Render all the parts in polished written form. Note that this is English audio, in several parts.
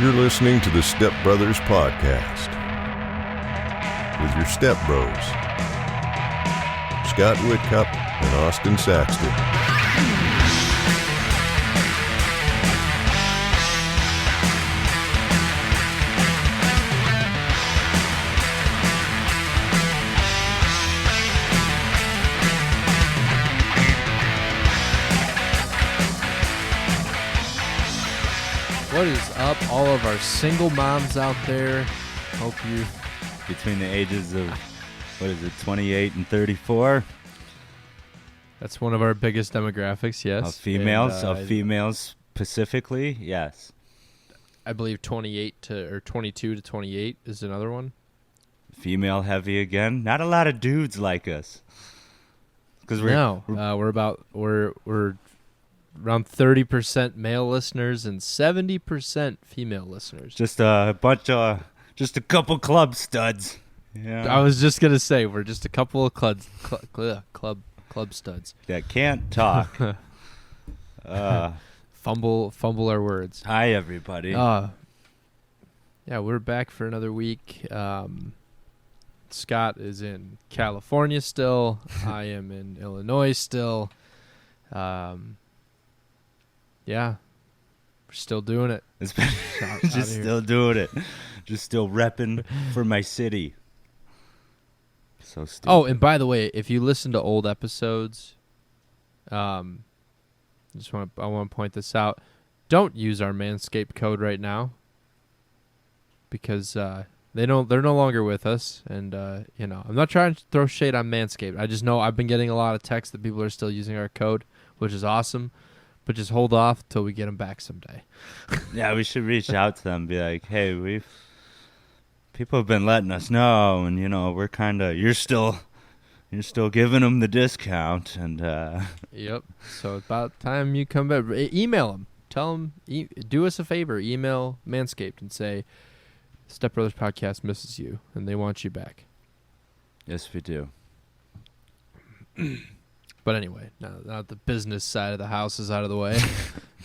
You're listening to the Stepbrothers podcast with your stepbros, Scott Whitcup and Austin Saxton. What is up, all of our single moms out there? Hope you... Between the ages of, 28 and 34? That's one of our biggest demographics, yes. Of females specifically, yes. I believe 22 to 28 is another one. Female heavy again. Not a lot of dudes like us. We're around 30% male listeners and 70% female listeners. Just a couple club studs. Yeah. I was just gonna say we're just a couple of club studs that can't talk. Fumble our words. Hi everybody. Yeah, we're back for another week. Scott is in California still. I am in Illinois still. Yeah, we're still doing it. Just still doing it. Just still repping for my city. So stupid. Oh, and by the way, if you listen to old episodes, I want to point this out. Don't use our Manscaped code right now because they're no longer with us, and I'm not trying to throw shade on Manscaped. I just know I've been getting a lot of texts that people are still using our code, which is awesome. But just hold off till we get them back someday. Yeah, we should reach out to them and be like, hey, people have been letting us know, and, we're kind of, you're still giving them the discount. And Yep. So about time you come back. Email them. Tell them, do us a favor. Email Manscaped and say, Stepbrothers Podcast misses you, and they want you back. Yes, we do. But anyway, now the business side of the house is out of the way.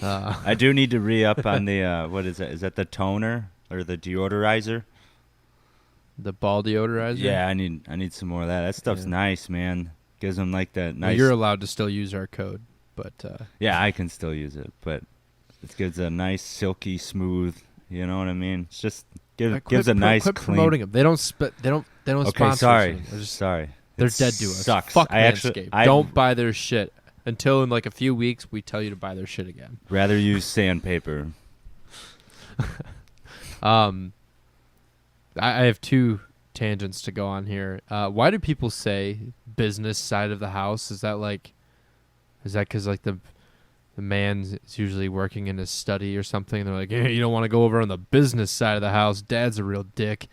I do need to re-up on the, what is that? Is that the toner or the deodorizer? The ball deodorizer? Yeah, I need some more of that. That stuff's nice, man. Gives them like that nice... Well, you're allowed to still use our code, but... Yeah, I can still use it, but it gives a nice, silky, smooth, you know what I mean? It's just gives a nice, quit clean... promoting them. They don't Okay, sponsor us. sorry. They're dead to us. Sucks. Fuck Manscaped. Don't buy their shit. Until in like a few weeks, we tell you to buy their shit again. Rather use sandpaper. I have two tangents to go on here. Why do people say business side of the house? Is that because like the man's usually working in his study or something? They're like, hey, you don't want to go over on the business side of the house. Dad's a real dick.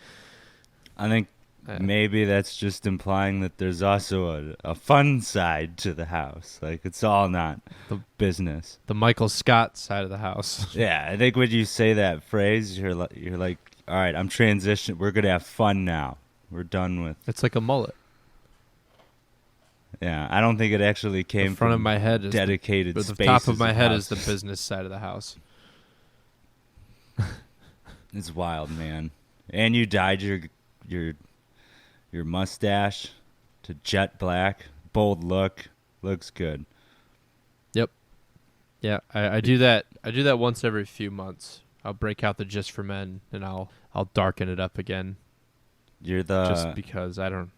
I think maybe that's just implying that there's also a fun side to the house. Like, it's all not the business. The Michael Scott side of the house. Yeah, I think when you say that phrase, you're like, all right, I'm transitioning. We're going to have fun now. We're done with... It's like a mullet. Yeah, I don't think it actually came the front from of my head is dedicated spaces. The top of my head is the business side of the house. It's wild, man. And you dyed your mustache to jet black. Bold look. Looks good. Yep. Yeah, I do that. I do that once every few months. I'll break out the Just for Men and I'll darken it up again. Just because I don't.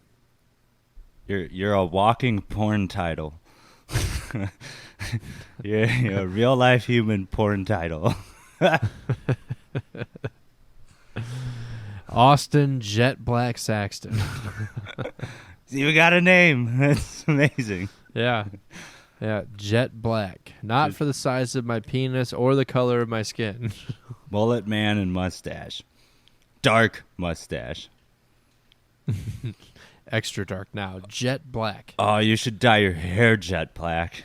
You're a walking porn title. you're a real life human porn title. Austin Jet Black Saxton. You got a name. That's amazing. Yeah, Jet Black. Not for the size of my penis or the color of my skin. Mullet man and mustache. Dark mustache. Extra dark now. Jet Black. Oh, you should dye your hair jet black,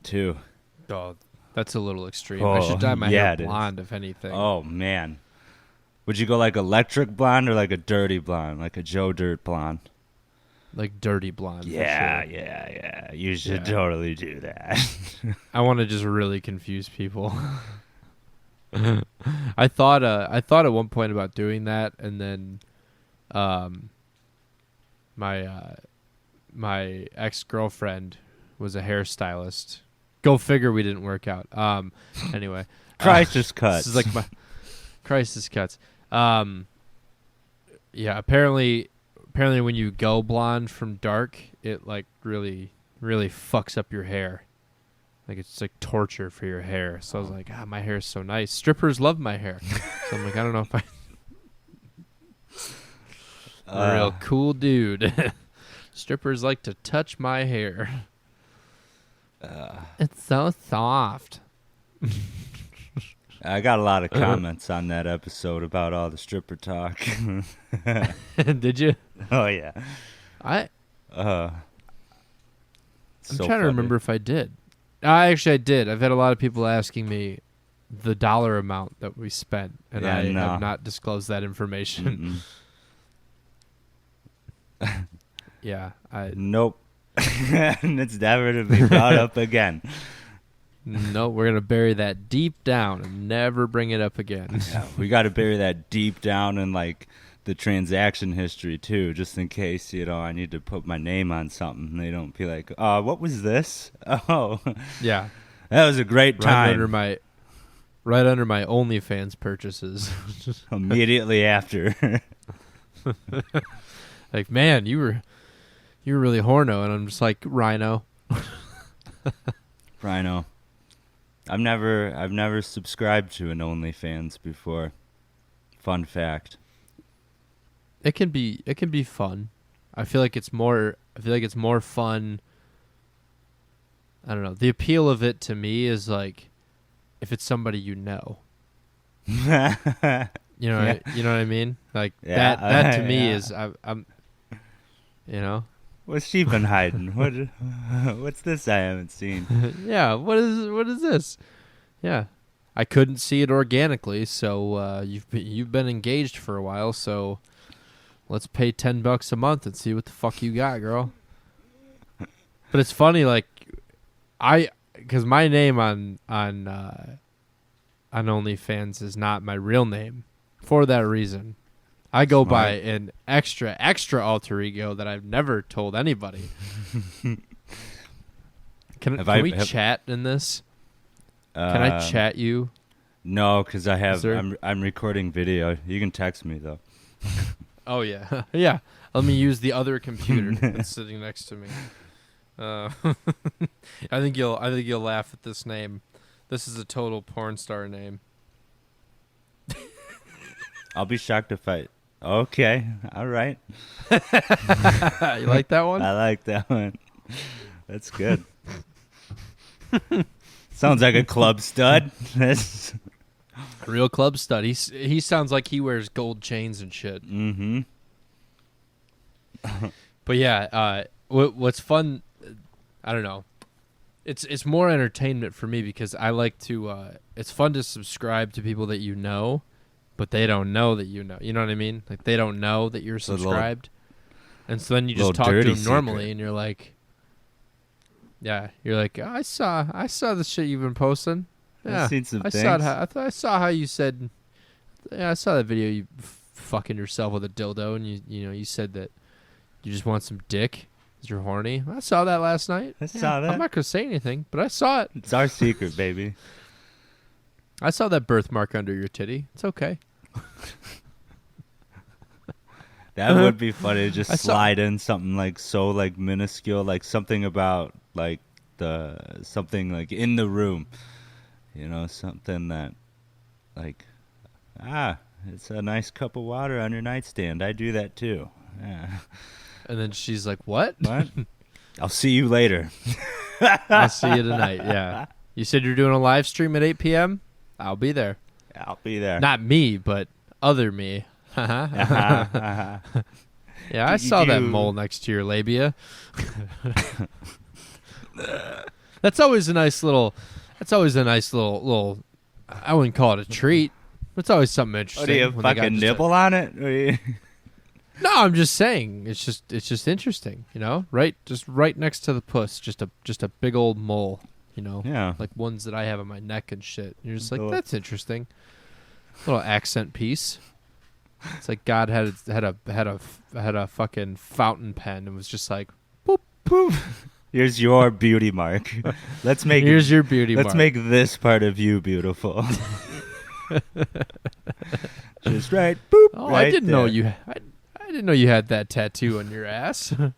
too. Oh, that's a little extreme. I should dye my hair blonde, if anything. Oh, man. Would you go like electric blonde or like a dirty blonde, like a Joe Dirt blonde? Like dirty blonde. Yeah, for sure. yeah. You should totally do that. I want to just really confuse people. I thought at one point about doing that, and then my ex-girlfriend was a hairstylist. Go figure, we didn't work out. Anyway, Crisis cuts. This is like my crisis cuts. Yeah, apparently when you go blonde from dark, it like really fucks up your hair. Like it's like torture for your hair. So I was like, my hair is so nice. Strippers love my hair. So I'm like, I don't know if I'm a real cool dude. Strippers like to touch my hair. It's so soft. I got a lot of comments on that episode about all the stripper talk. Did you? Oh yeah. I'm So trying funny. to remember if I did. I did. I've had a lot of people asking me the dollar amount that we spent, and I have not disclosed that information. Yeah. Nope. It's never to be brought up again. No, we're going to bury that deep down and never bring it up again. Yeah, we got to bury that deep down in like the transaction history too, just in case, I need to put my name on something and they don't be like, what was this? Oh, yeah. That was a great time. Right under my OnlyFans purchases. Immediately after. Like, man, you were really horno, and I'm just like, Rhino. Rhino. I've never subscribed to an OnlyFans before. Fun fact. It can be fun. I feel like it's more fun. I don't know. The appeal of it to me is like if it's somebody you know. You know what I mean? Like that to me is I'm What's she been hiding? What's this I haven't seen? Yeah, what is this? Yeah. I couldn't see it organically, so you've been engaged for a while, so let's pay $10 a month and see what the fuck you got, girl. But it's funny, like because my name on OnlyFans is not my real name for that reason. I go by an extra alter ego that I've never told anybody. Can we chat in this? Can I chat you? No, because I'm recording video. You can text me though. Oh yeah, yeah. Let me use the other computer that's sitting next to me. I think you'll laugh at this name. This is a total porn star name. I'll be shocked if I. Okay, all right. You like that one? I like that one. That's good. Sounds like a club stud. Real club stud. He sounds like he wears gold chains and shit. Mm-hmm. But yeah, what's fun? I don't know. It's more entertainment for me because I like to. It's fun to subscribe to people that you know, but they don't know that you know. You know what I mean? Like they don't know that you're subscribed, and so then you just talk to them normally, and you're like, "Yeah, you're like, I saw the shit you've been posting. Yeah, I've seen some things. I saw how you said. Yeah, I saw that video you fucking yourself with a dildo, and you said that you just want some dick. You're horny. I saw that last night. I saw that. I'm not gonna say anything, but I saw it. It's our secret, baby. I saw that birthmark under your titty. It's okay. That would be funny to just slide in something like so like minuscule, like something about like something like in the room. Something that like it's a nice cup of water on your nightstand. I do that too. Yeah. And then she's like, "What? What? I'll see you later." I'll see you tonight. Yeah. You said you're doing a live stream at 8 p.m. I'll be there. I'll be there. Not me, but other me. Yeah, I saw that mole next to your labia. That's always a nice little. I wouldn't call it a treat. But it's always something interesting. What do you fucking nibble on it? No, I'm just saying. It's just interesting, right? Just right next to the puss, just a big old mole, Yeah. like ones that I have on my neck and shit. And you're just like, that's interesting. Little accent piece. It's like God had a fucking fountain pen and was just like, boop boop. Here's your beauty mark. Here's your beauty mark. Let's make this part of you beautiful. Just right. Boop. Oh, right I didn't there. know you. I didn't know you had that tattoo on your ass. Do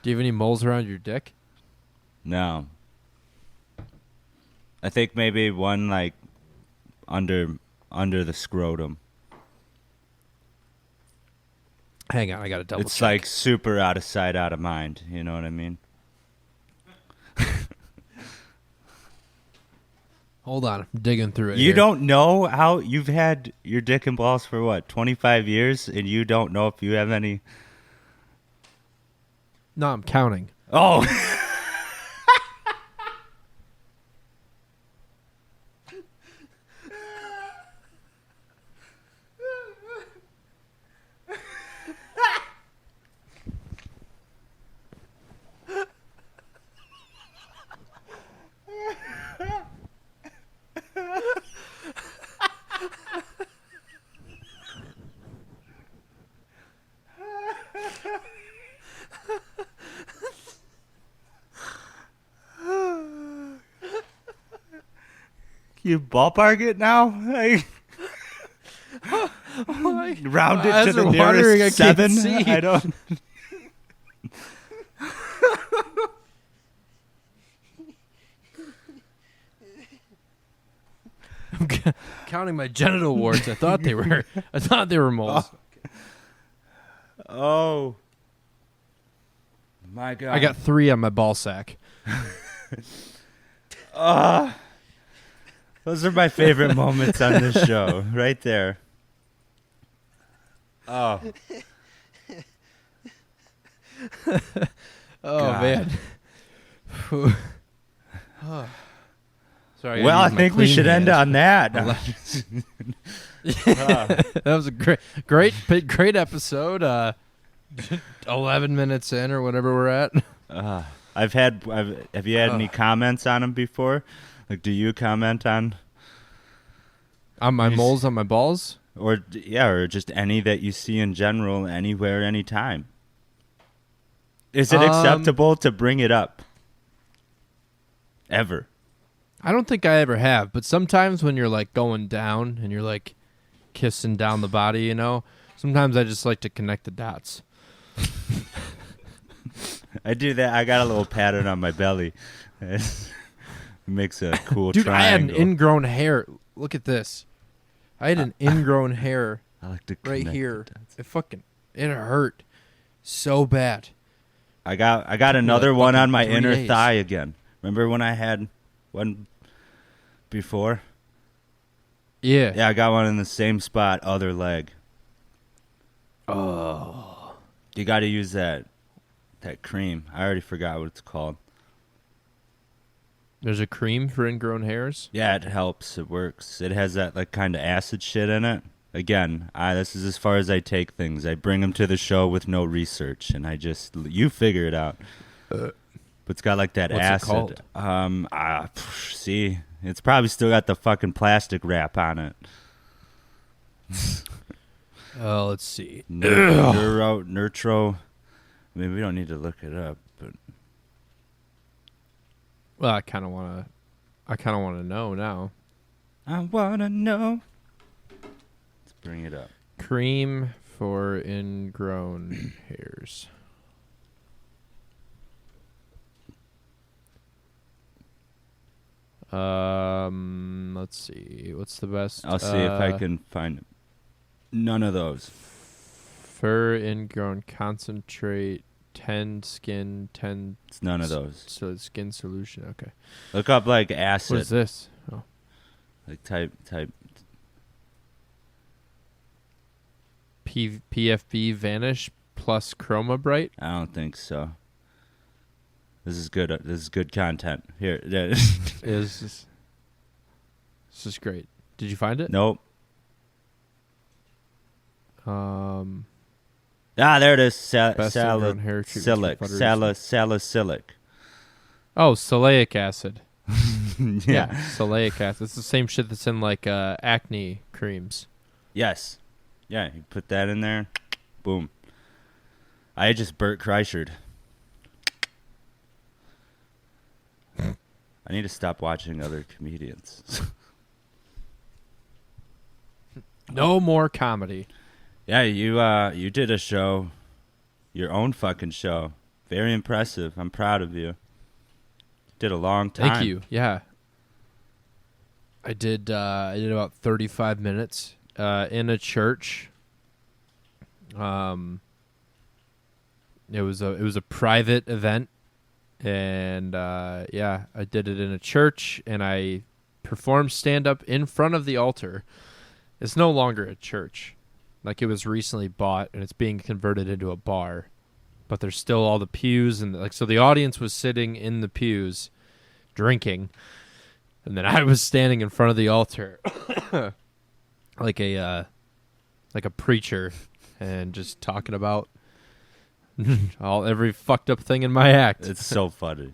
you have any moles around your dick? No. I think maybe one like under the scrotum. Hang on, I gotta double It's check. like super out of sight, out of mind. You know what I mean? Hold on, I'm digging through it. You here. don't know how you've had your dick and balls for what, 25 years, and you don't know if you have any. No, I'm counting. Oh. You ballpark it now? Round it to the nearest 7? I don't. I'm counting my genital warts. I thought they were moles. Oh. My God. I got 3 on my ball sack. Those are my favorite moments on this show, right there. Oh. Oh, God. man. Sorry. Well, I think we should end on that. That was a great episode. 11 minutes in or whatever we're at. Have you had any comments on them before? Like, do you comment on my moles on my balls? or just any that you see in general, anywhere, anytime? Is it acceptable to bring it up? Ever? I don't think I ever have, but sometimes when you're like going down and you're like kissing down the body, you know, sometimes I just like to connect the dots. I do that. I got a little pattern on my belly. It makes a cool Dude, triangle. I had an ingrown hair. Look at this. I had an ingrown hair I like to right connect here. the dots. It hurt so bad. I got another one on my 3 inner days. thigh again. Remember when I had one before? Yeah. Yeah, I got one in the same spot, other leg. Oh. You got to use that cream. I already forgot what it's called. There's a cream for ingrown hairs? Yeah, it helps. It works. It has that like kind of acid shit in it. Again, this is as far as I take things. I bring them to the show with no research, and you figure it out. But it's got like that What's acid. it called? See, it's probably still got the fucking plastic wrap on it. Oh, let's see. Nurtro. I mean, we don't need to look it up, but Well, I kind of want to know now. I wanna know. Let's bring it up. Cream for ingrown hairs. Let's see. What's the best? I'll see if I can find none of those. Fur ingrown concentrate, 10 skin, 10. It's none of those. So skin solution. Okay. Look up like acid. What is this? Oh. Like type. PFB Vanish plus Chroma Bright. I don't think so. This is good. This is good content. Here. This is great. Did you find it? Nope. There it is. Best ingrown hair treatments for Salicylic. butters. Salicylic. Oh, salicylic acid. Yeah, Soleic acid. It's the same shit that's in like acne creams. Yes. Yeah, you put that in there. Boom. I just Bert Kreischer'd. I need to stop watching other comedians. No more comedy. Yeah, you did a show, your own fucking show. Very impressive. I'm proud of you. Did a long time. Thank you. Yeah. I did about 35 minutes in a church. It was a private event, and yeah, I did it in a church, and I performed stand up in front of the altar. It's no longer a church. Like, it was recently bought, and it's being converted into a bar. But there's still all the pews, and like, so the audience was sitting in the pews drinking, and then I was standing in front of the altar like a preacher, and just talking about every fucked up thing in my act. It's so funny.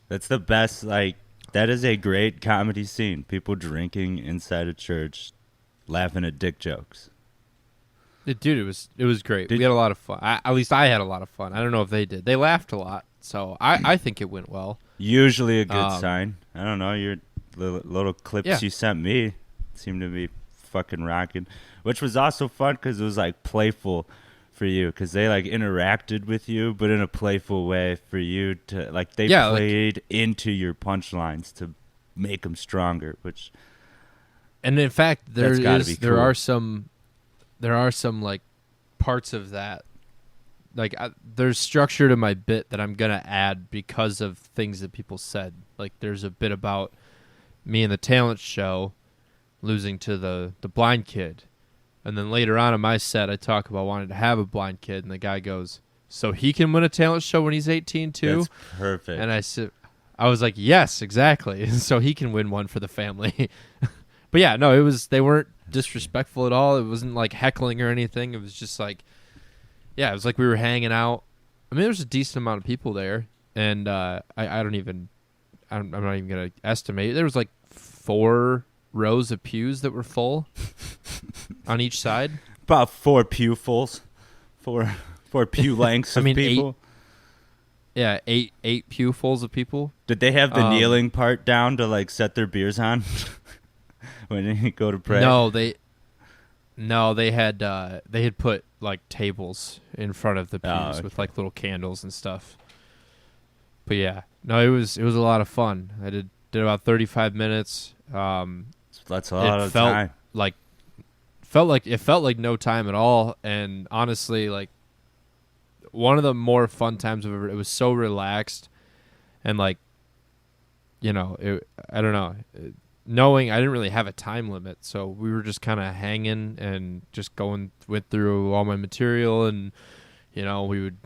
That's the best. Like, that is a great comedy scene. People drinking inside a church, laughing at dick jokes. Dude, it was great. We had a lot of fun. At least I had a lot of fun. I don't know if they did. They laughed a lot, so I think it went well. Usually a good sign. I don't know. Your little clips you sent me seemed to be fucking rocking, which was also fun because it was like playful for you, because they like interacted with you, but in a playful way for you to like, they played into your punchlines to make them stronger, which. And in fact, there are some like parts of that, like there's structure to my bit that I'm gonna add because of things that people said. Like, there's a bit about me in the talent show losing to the blind kid, and then later on in my set I talk about wanting to have a blind kid, and the guy goes, so he can win a talent show when he's 18 too? That's perfect. And I was like, yes, exactly. So he can win one for the family. But yeah, no, they weren't disrespectful at all. It wasn't like heckling or anything. It was just like, yeah, it was like we were hanging out. I mean, there was a decent amount of people there, and I'm not even gonna estimate. There was like 4 rows of pews that were full on each side. About 4 pewfuls, 4 pew lengths of people. 8 pewfuls of people. Did they have the kneeling part down to like set their beers on when you go to pray? No, they had put like tables in front of the pews with like little candles and stuff. But yeah, no, it was a lot of fun. I did about 35 minutes. That's a lot of time. It felt like no time at all, and honestly, like, one of the more fun times I've ever. It was so relaxed, and like, you know, I don't know. Knowing I didn't really have a time limit, so we were just kind of hanging and just went through all my material, and you know, we would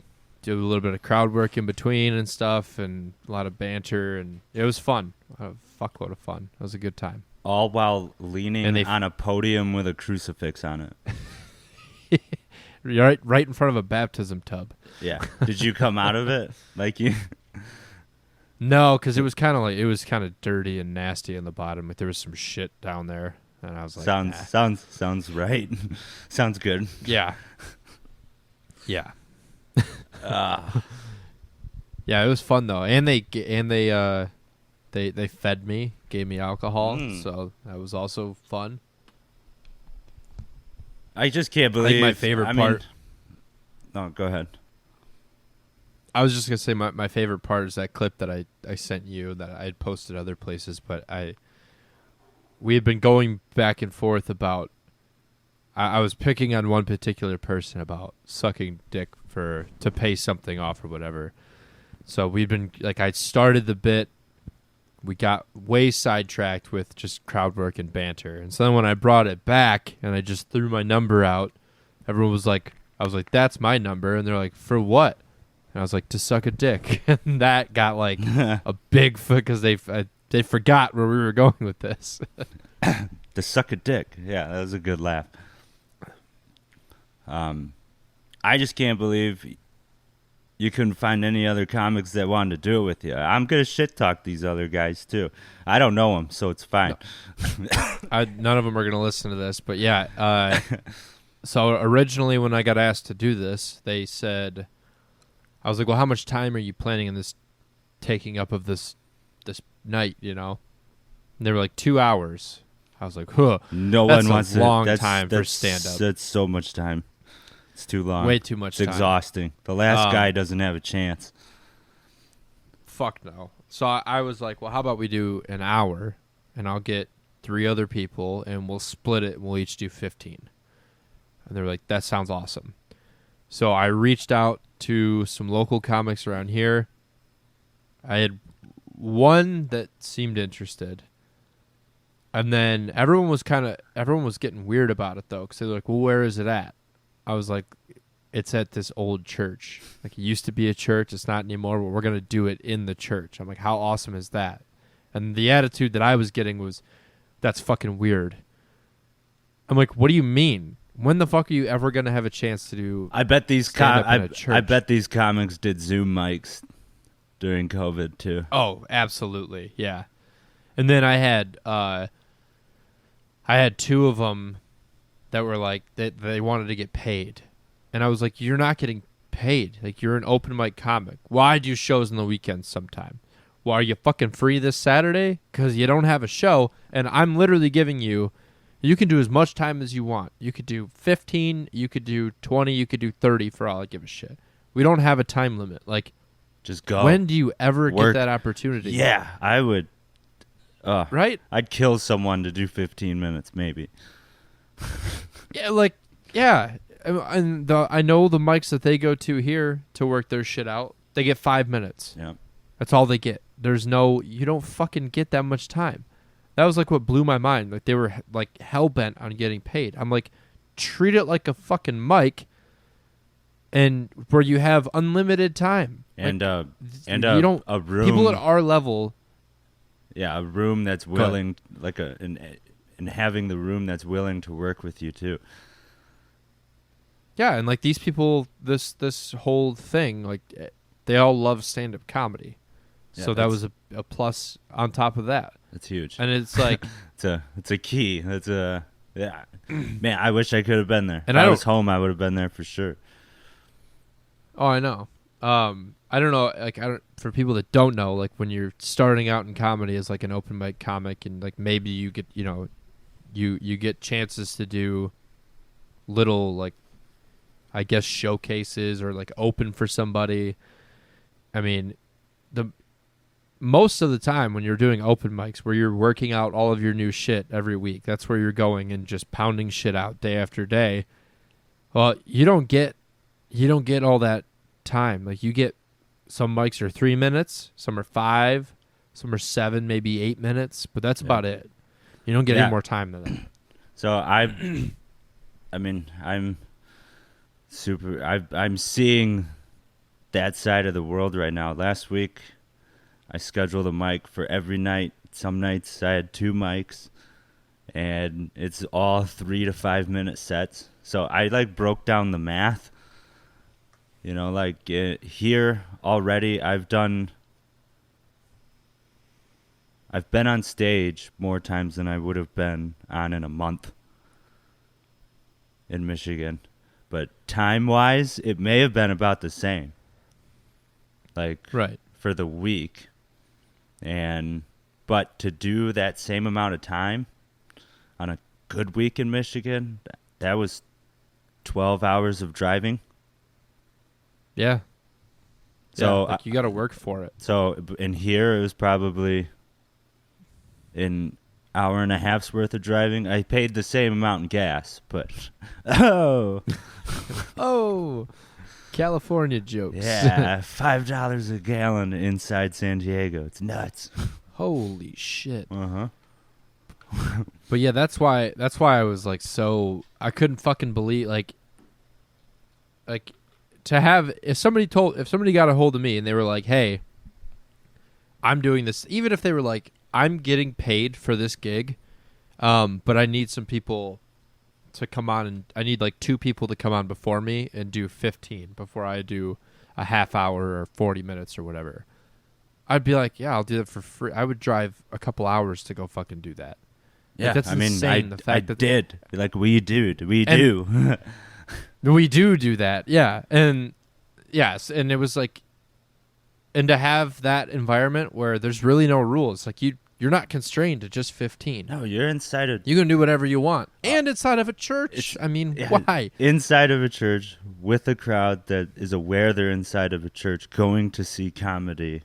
do a little bit of crowd work in between and stuff, and a lot of banter, and it was fun. A fuckload of fun. It was a good time. All while leaning on a podium with a crucifix on it. right in front of a baptism tub. Yeah. Did you come out of it like you? No, because it was kind of dirty and nasty in the bottom. Like, there was some shit down there, and I was like, sounds right. Sounds good. Yeah. Yeah. Yeah, it was fun though, and they fed me, gave me alcohol, so that was also fun. I just can't believe. I think my favorite part. No, go ahead. I was just gonna say my favorite part is that clip that I sent you that I had posted other places, but we had been going back and forth about. I was picking on one particular person about sucking dick to pay something off or whatever. So we'd been like, I started the bit. We got way sidetracked with just crowd work and banter. And so then when I brought it back and I just threw my number out, everyone was like, I was like, that's my number. And they're like, for what? And I was like, to suck a dick. And that got like a big foot because they forgot where we were going with this. To suck a dick. Yeah, that was a good laugh. I just can't believe you couldn't find any other comics that wanted to do it with you. I'm gonna shit talk these other guys too. I don't know them, so it's fine. No. None of them are gonna listen to this, but yeah. So originally, when I got asked to do this, they said, I was like, "Well, how much time are you planning on this taking up of this night?" You know, and they were like 2 hours. I was like, "Huh." No that's one wants a long to, time for stand up. That's so much time. It's too long. Way too much It's time. exhausting. The last guy doesn't have a chance. Fuck no. So I was like, well, how about we do an hour, and I'll get 3 other people, and we'll split it, and we'll each do 15. And they were like, that sounds awesome. So I reached out to some local comics around here. I had one that seemed interested. And then everyone was getting weird about it, though, because they were like, well, where is it at? I was like, it's at this old church. Like, it used to be a church. It's not anymore, but we're going to do it in the church. I'm like, how awesome is that? And the attitude that I was getting was, that's fucking weird. I'm like, what do you mean? When the fuck are you ever going to have a chance to do I bet these church? I bet these comics did Zoom mics during COVID, too. Oh, absolutely. Yeah. And then I had 2 of them that were like, they wanted to get paid. And I was like, you're not getting paid. Like, you're an open mic comic. Why do shows on the weekends sometime? Well, are you fucking free this Saturday? Because you don't have a show, and I'm literally giving you can do as much time as you want. You could do 15, you could do 20, you could do 30 for all I give a shit. We don't have a time limit. Like, just go. When do you ever Work. get that opportunity? Yeah, I would. Right? I'd kill someone to do 15 minutes, maybe. Yeah, and I know the mics that they go to here to work their shit out, they get 5 minutes. Yeah. That's all they get. You don't fucking get that much time. That was like what blew my mind. Like, they were like hell-bent on getting paid. I'm like, treat it like a fucking mic, and where you have unlimited time. And a room. People at our level. Yeah, a room that's willing, and having the room that's willing to work with you too. Yeah, and like these people, this whole thing, like they all love stand-up comedy, yeah, so that was a plus on top of that. That's huge, and it's like it's a key. Yeah, man. I wish I could have been there. And if I was home, I would have been there for sure. Oh, I know. I don't know. Like, for people that don't know, like when you're starting out in comedy as like an open mic comic, and like maybe you get, you get chances to do little, like, I guess, showcases or like open for somebody. I mean, most of the time when you're doing open mics where you're working out all of your new shit every week, that's where you're going and just pounding shit out day after day. Well, you don't get all that time. Like, you get, some mics are 3 minutes, some are 5, some are 7, maybe 8 minutes, but that's about it. You don't get any more time than that. So I'm seeing that side of the world right now. Last week, I scheduled a mic for every night. Some nights I had 2 mics, and it's all 3 to 5 minute sets. So I like broke down the math. Here already I've been on stage more times than I would have been on in a month in Michigan. But time-wise, it may have been about the same. Like, right. For the week. But to do that same amount of time on a good week in Michigan, that was 12 hours of driving. Yeah. So you got to work for it. So in here, it was probably an hour and a half's worth of driving. I paid the same amount in gas, but California jokes. Yeah, $5 a gallon inside San Diego. It's nuts. Holy shit. Uh-huh. But yeah, that's why I was like, so I couldn't fucking believe, like to have, if somebody got a hold of me and they were like, hey, I'm doing this, even if they were like, I'm getting paid for this gig, but I need some people to come on, and I need like 2 people to come on before me and do 15 before I do a half hour or 40 minutes or whatever, I'd be like, yeah, I'll do that for free. I would drive a couple hours to go fucking do that. Yeah, like, that's I mean, insane, I did. Like, we do. We do. We do that, yeah. And, yes, and it was like, and to have that environment where there's really no rules, like, you're not constrained to just 15. No, you're inside of... You can do whatever you want. And inside of a church. I mean, why? Inside of a church with a crowd that is aware they're inside of a church going to see comedy.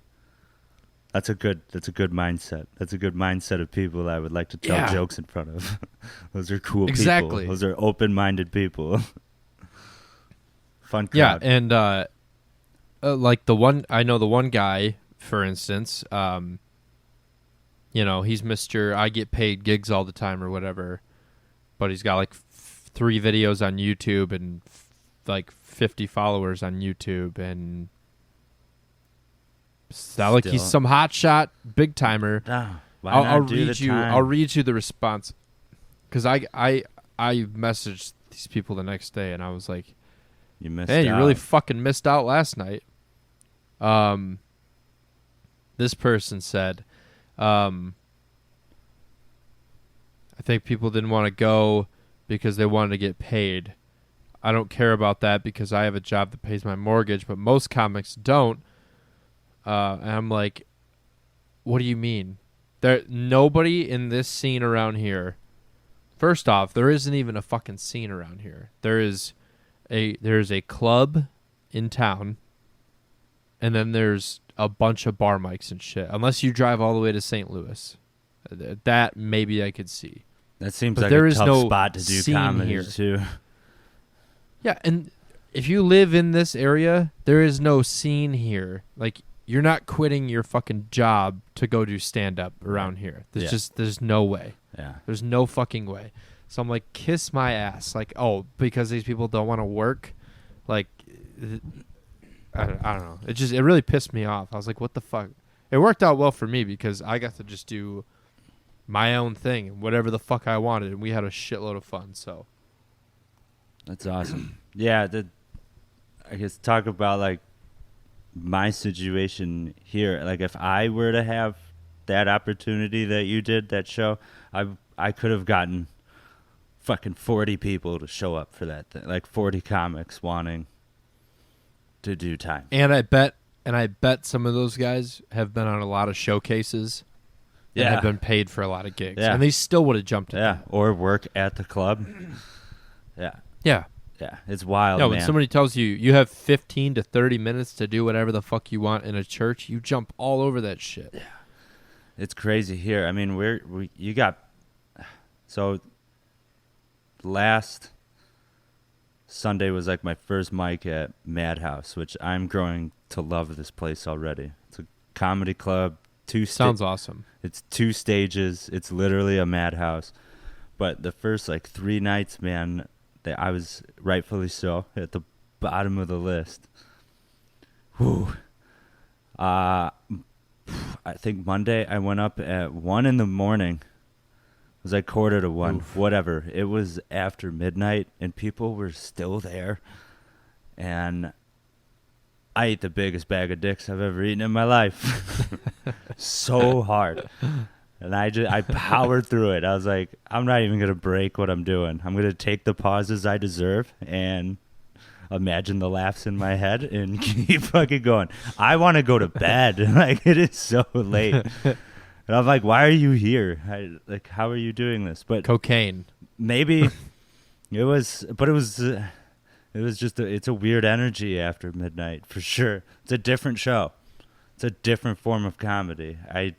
That's a good mindset. That's a good mindset of people I would like to tell jokes in front of. Those are cool people. Those are open-minded people. Fun crowd. Yeah, and like the one guy, for instance, you know, he's Mr. I get paid gigs all the time or whatever, but he's got like 3 videos on YouTube and like 50 followers on YouTube, and it's not like he's some hotshot big timer. I'll read you the response, because I messaged these people the next day and I was like, you missed hey, out. you really fucking missed out last night. This person said, I think people didn't want to go because they wanted to get paid. I don't care about that because I have a job that pays my mortgage, but most comics don't. And I'm like, what do you mean? Nobody in this scene around here. First off, there isn't even a fucking scene around here. There's a club in town, and then there's a bunch of bar mics and shit. Unless you drive all the way to St. Louis, that maybe I could see. That seems but like there a is tough no spot to do scene comedy here. too. Yeah, and if you live in this area, there is no scene here. Like, you're not quitting your fucking job to go do stand-up around here. There's no way. Yeah. There's no fucking way. So I'm like, kiss my ass. Like, oh, because these people don't want to work? Like, I don't know. It really pissed me off. I was like, what the fuck? It worked out well for me because I got to just do my own thing and whatever the fuck I wanted, and we had a shitload of fun, so. That's awesome. Yeah, I guess talk about, like, my situation here. Like, if I were to have that opportunity that you did, that show, I could have gotten fucking 40 people to show up for that thing. Like 40 comics wanting to do time. And I bet some of those guys have been on a lot of showcases and have been paid for a lot of gigs. Yeah. And they still would have jumped at that. Or work at the club. Yeah. Yeah. Yeah, it's wild, no, man. when somebody tells you you have 15 to 30 minutes to do whatever the fuck you want in a church, you jump all over that shit. Yeah. It's crazy here. I mean, so last Sunday was like my first mic at Madhouse, which I'm growing to love this place already. It's a comedy club. Sounds awesome. It's 2 stages. It's literally a madhouse. But the first like 3 nights, man, I was rightfully so at the bottom of the list. Whew. I think Monday I went up at 1 in the morning. It was like 1:45, whatever. It was after midnight, and people were still there. And I ate the biggest bag of dicks I've ever eaten in my life. So hard. And I powered through it. I was like, I'm not even going to break what I'm doing. I'm going to take the pauses I deserve and imagine the laughs in my head and keep fucking going. I want to go to bed. Like, it is so late. And I'm like, why are you here? How are you doing this? But cocaine. Maybe it was just it's a weird energy after midnight for sure. It's a different show. It's a different form of comedy. I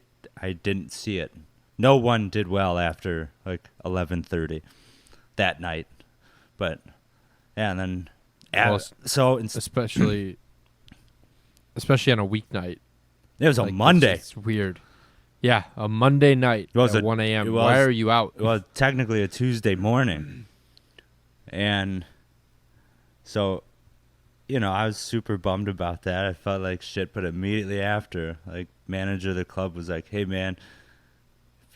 didn't see it. No one did well after like 11:30 that night. But yeah, and then especially on a weeknight. It was like, a Monday. It's weird. Yeah, a Monday night at 1 a.m. Why are you out? Well, technically a Tuesday morning. And so, I was super bummed about that. I felt like shit, but immediately after, like, manager of the club was like, hey, man,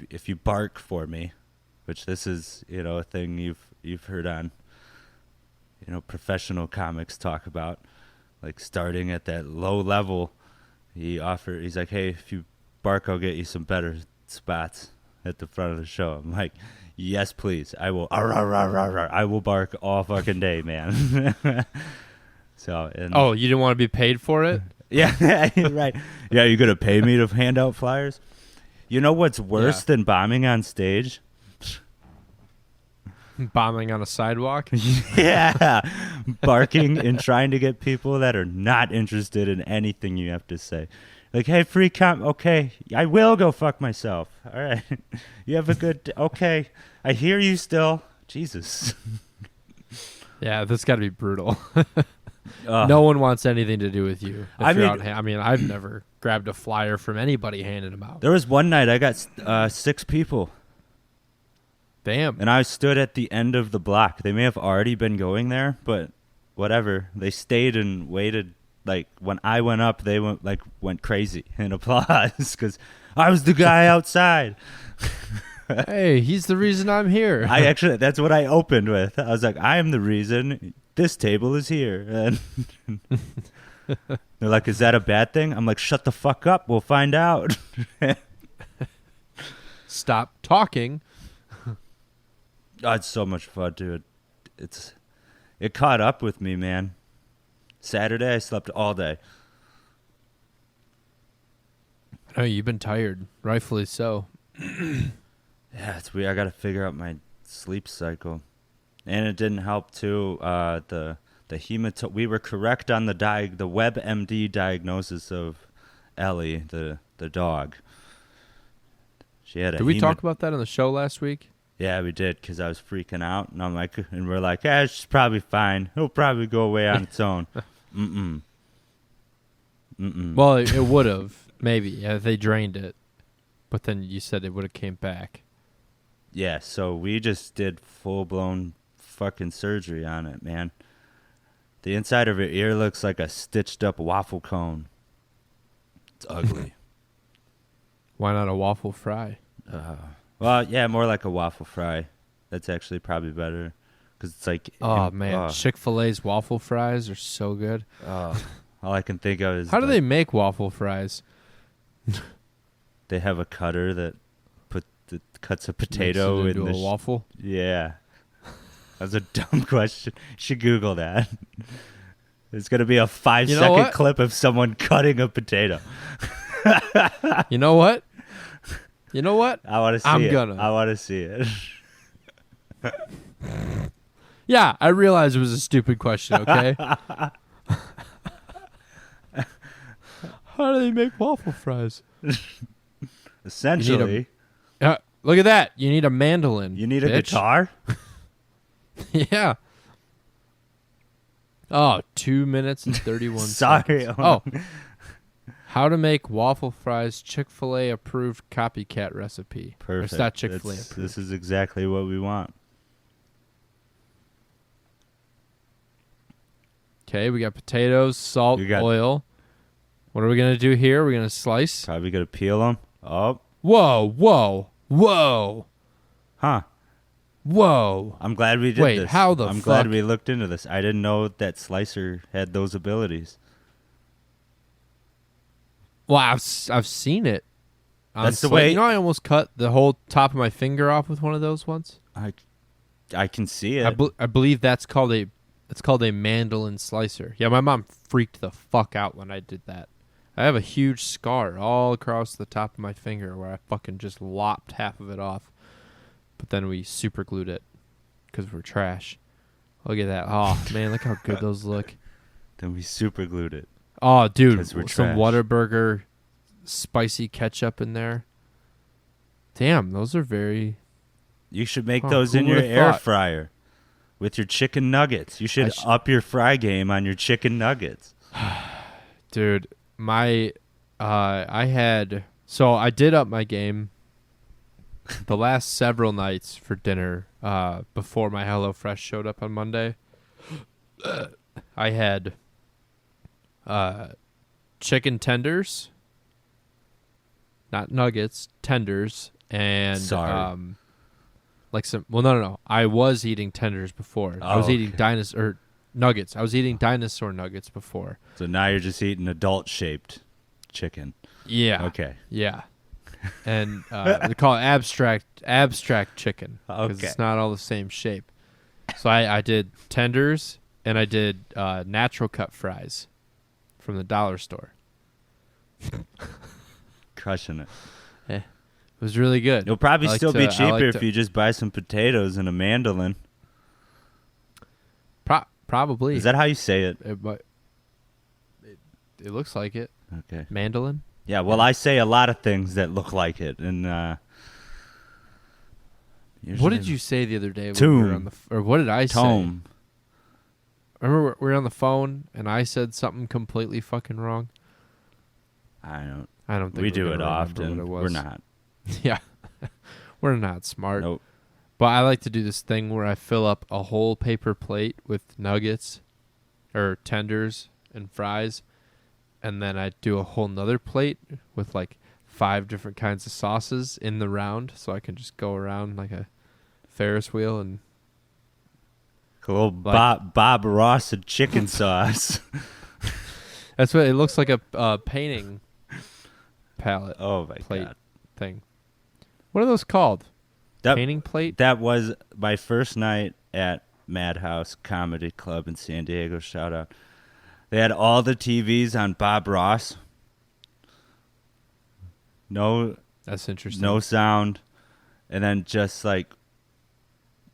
if you bark for me, which this is, a thing you've heard on, professional comics talk about. like starting at that low level. He's like, hey, if you bark, I'll get you some better spots at the front of the show. I'm like, yes, please. I will. I will bark all fucking day, man. So. Oh, you didn't want to be paid for it? Yeah, right. Yeah, you gonna pay me to hand out flyers? You know what's worse than bombing on stage? Bombing on a sidewalk? Yeah. Barking and trying to get people that are not interested in anything you have to say. Like, hey, free okay, I will go fuck myself. All right. You have a good okay. I hear you still. Jesus. Yeah, that's got to be brutal. No one wants anything to do with you. I mean, I've never grabbed a flyer from anybody handing them out. There was one night I got 6 people. Damn. And I stood at the end of the block. They may have already been going there, but whatever. They stayed and waited. Like, when I went up, they went crazy in applause because I was the guy outside. Hey, he's the reason I'm here. That's what I opened with. I was like, I am the reason this table is here. And they're like, is that a bad thing? I'm like, shut the fuck up. We'll find out. Stop talking. Oh, it's so much fun, dude. It caught up with me, man. Saturday, I slept all day. Oh, you've been tired. Rightfully so. Yeah, it's weird. I got to figure out my sleep cycle. And it didn't help, too. The we were correct on the WebMD diagnosis of Ellie, the dog. She had Did we talk about that on the show last week? Yeah, we did, because I was freaking out, and we're like, she's probably fine. It'll probably go away on its own. Mm-mm. Well, it would have, maybe, if they drained it. But then you said it would have came back. Yeah, so we just did full-blown fucking surgery on it, man. The inside of her ear looks like a stitched-up waffle cone. It's ugly. Why not a waffle fry? Well, yeah, more like a waffle fry. That's actually probably better. Because it's like... Oh, man. Chick-fil-A's waffle fries are so good. All I can think of is... How do they make waffle fries? They have a cutter that cuts a potato into a waffle? Yeah. That's a dumb question. You should Google that. There's going to be a 5-second clip of someone cutting a potato. You know what? You know what? I want to see it. I want to see it. Yeah, I realize it was a stupid question, okay? How do they make waffle fries? Essentially. Look at that. You need a mandolin. You need a guitar? Yeah. Oh, 2 minutes and 31 Sorry. seconds. Oh. How to make waffle fries, Chick-fil-A approved copycat recipe. Perfect. It's not Chick-fil-A approved. This is exactly what we want. Okay, we got potatoes, salt, oil. What are we going to do here? We're going to slice. Probably going to peel them. Oh. Whoa. Huh. Whoa. I'm glad we did this. Wait, how the I'm fuck? glad we looked into this. I didn't know that Slicer had those abilities. Well, I've seen it. That's the way. You know, I almost cut the whole top of my finger off with one of those once. I can see it. I believe that's called a mandolin slicer. Yeah, my mom freaked the fuck out when I did that. I have a huge scar all across the top of my finger where I fucking just lopped half of it off. But then we super glued it because we're trash. Look at that. Oh, man, look how good those look. Then we super glued it. Oh, dude, some trash. Whataburger spicy ketchup in there. Damn, those are very... You should make those in your air fryer with your chicken nuggets. You should up your fry game on your chicken nuggets. Dude, I did up my game the last several nights for dinner before my HelloFresh showed up on Monday. I had chicken tenders, not nuggets, tenders, and no. I was eating tenders before. I was eating nuggets. I was eating dinosaur nuggets before. So now you're just eating adult-shaped chicken. Yeah. Okay. Yeah. And they call it abstract chicken because Okay. it's not all the same shape. So I did tenders and I did natural cut fries from the dollar store. Crushing it. It was really good. It'll probably still be cheaper if to, you just buy some potatoes and a mandolin. Probably. Is that how you say it? It looks like it. Okay. Mandolin? Yeah, well, I say a lot of things that look like it. And what did you say the other day? When Tomb. we were on the, or what did I Tome. say? Remember we were on the phone and I said something completely fucking wrong? I don't think we we're do gonna it remember often. what it was. We're not. Yeah. We're not smart. Nope. But I like to do this thing where I fill up a whole paper plate with nuggets or tenders and fries, and then I do a whole nother plate with like 5 different kinds of sauces in the round, so I can just go around like a Ferris wheel and A little like, Bob Ross and chicken sauce. That's what it looks like, a painting palette. Oh my plate God. thing. What are those called? Painting plate? That was my first night at Madhouse Comedy Club in San Diego. Shout out. They had all the TVs on Bob Ross. That's interesting. No sound. And then just like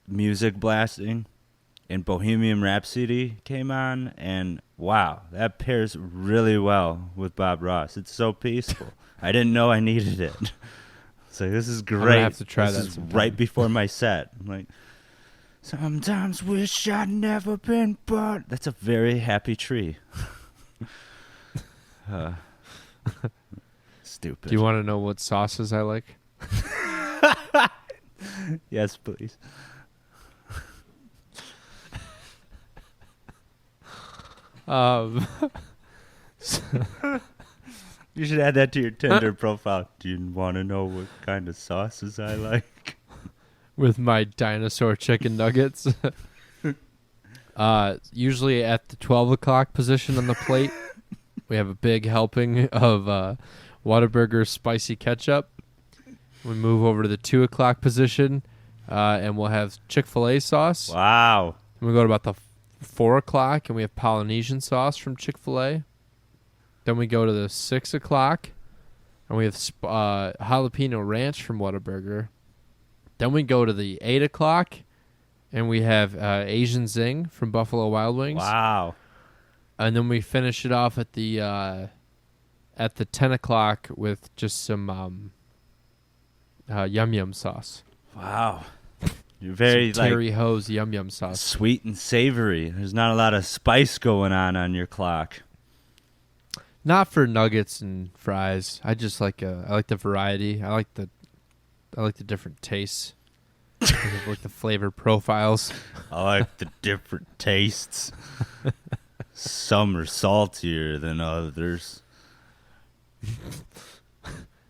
music blasting. And Bohemian Rhapsody came on. And wow, that pairs really well with Bob Ross. It's so peaceful. I didn't know I needed it. So this is great. I'm gonna have to try this that is sometime. right before my set. I'm like, sometimes wish I'd never been born. That's a very happy tree. Stupid. Do you want to know what sauces I like? Yes, please. You should add that to your Tinder profile. Do you want to know what kind of sauces I like? With my dinosaur chicken nuggets. Usually at the 12 o'clock position on the plate, we have a big helping of Whataburger spicy ketchup. We move over to the 2 o'clock position, and we'll have Chick-fil-A sauce. Wow. And we go to about the 4 o'clock, and we have Polynesian sauce from Chick-fil-A. Then we go to the 6 o'clock, and we have jalapeno ranch from Whataburger. Then we go to the 8 o'clock, and we have Asian Zing from Buffalo Wild Wings. Wow. And then we finish it off at the 10 o'clock with just some yum yum sauce. Wow. You're very some Terry Ho's yum yum sauce. Sweet and savory. There's not a lot of spice going on your clock. Not for nuggets and fries. I just like I like the variety. I like the different tastes. I like the flavor profiles. I like the different tastes. Some are saltier than others.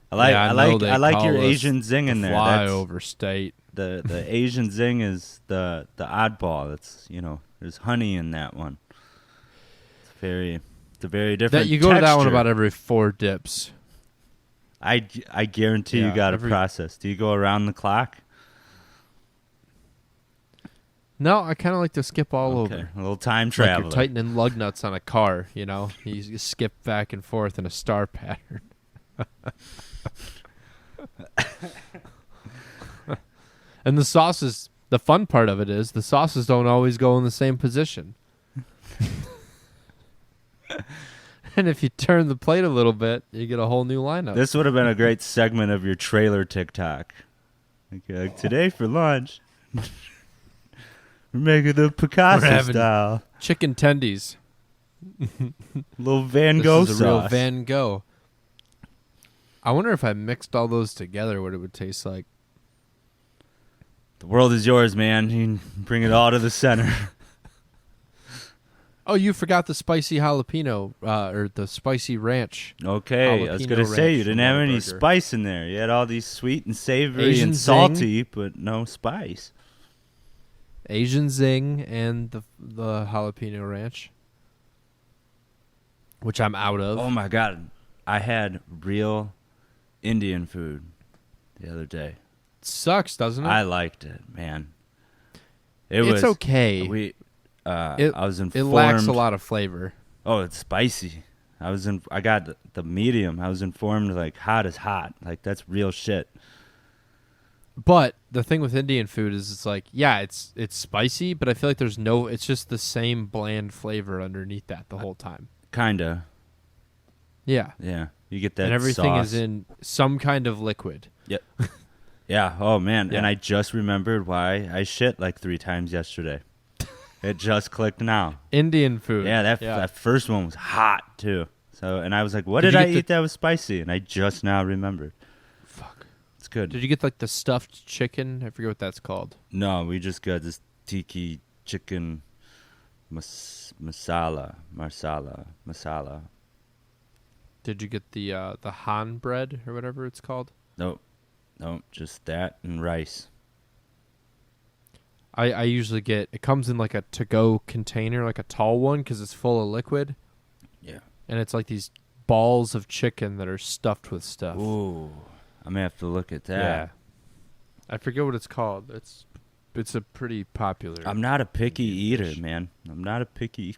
I like your Asian Zing in there. Fly over state. The Asian Zing is the oddball. It's there's honey in that one. It's a very different. You go texture. to that one about every 4 dips. I guarantee you got a process. Do you go around the clock? No, I kind of like to skip all over. A little time travel. Like you're tightening lug nuts on a car, You skip back and forth in a star pattern. And the sauces, the fun part of it is the sauces don't always go in the same position. And if you turn the plate a little bit, you get a whole new lineup. This would have been a great segment of your trailer TikTok. Like today for lunch, we're making the Picasso style chicken tendies. Little Van Gogh this is a sauce. real Van Gogh. I wonder if I mixed all those together, what it would taste like. The world is yours, man. You can bring it all to the center. Oh, you forgot the spicy jalapeno, or the spicy ranch. Okay, I was going to say, you didn't have any spice in there. You had all these sweet and savory Asian and salty, Zing. but no spice. Asian Zing and the jalapeno ranch, which I'm out of. Oh my God, I had real Indian food the other day. It sucks, doesn't it? I liked it, man. It's okay. I was informed. It lacks a lot of flavor. Oh, it's spicy. I got the medium. I was informed like hot is hot. Like that's real shit. But the thing with Indian food is it's like, yeah, it's spicy, but I feel like it's just the same bland flavor underneath that the whole time. Kinda. Yeah. Yeah. You get that and everything sauce. is in some kind of liquid. Yep. Yeah. Oh man. Yeah. And I just remembered why I shit like 3 times yesterday. It just clicked now. Indian food. Yeah, that first one was hot too. So, and I was like, "What Did did you I get eat that was spicy?" And I just now remembered. Fuck. It's good. Did you get like the stuffed chicken? I forget what that's called. No, we just got this tiki chicken masala. Did you get the Han bread or whatever it's called? Nope, just that and rice. I usually get, it comes in like a to-go container, like a tall one, because it's full of liquid. Yeah. And it's like these balls of chicken that are stuffed with stuff. Ooh, I'm gonna have to look at that. Yeah. I forget what it's called. It's a pretty popular. I'm not a picky eater, man. I'm not a picky.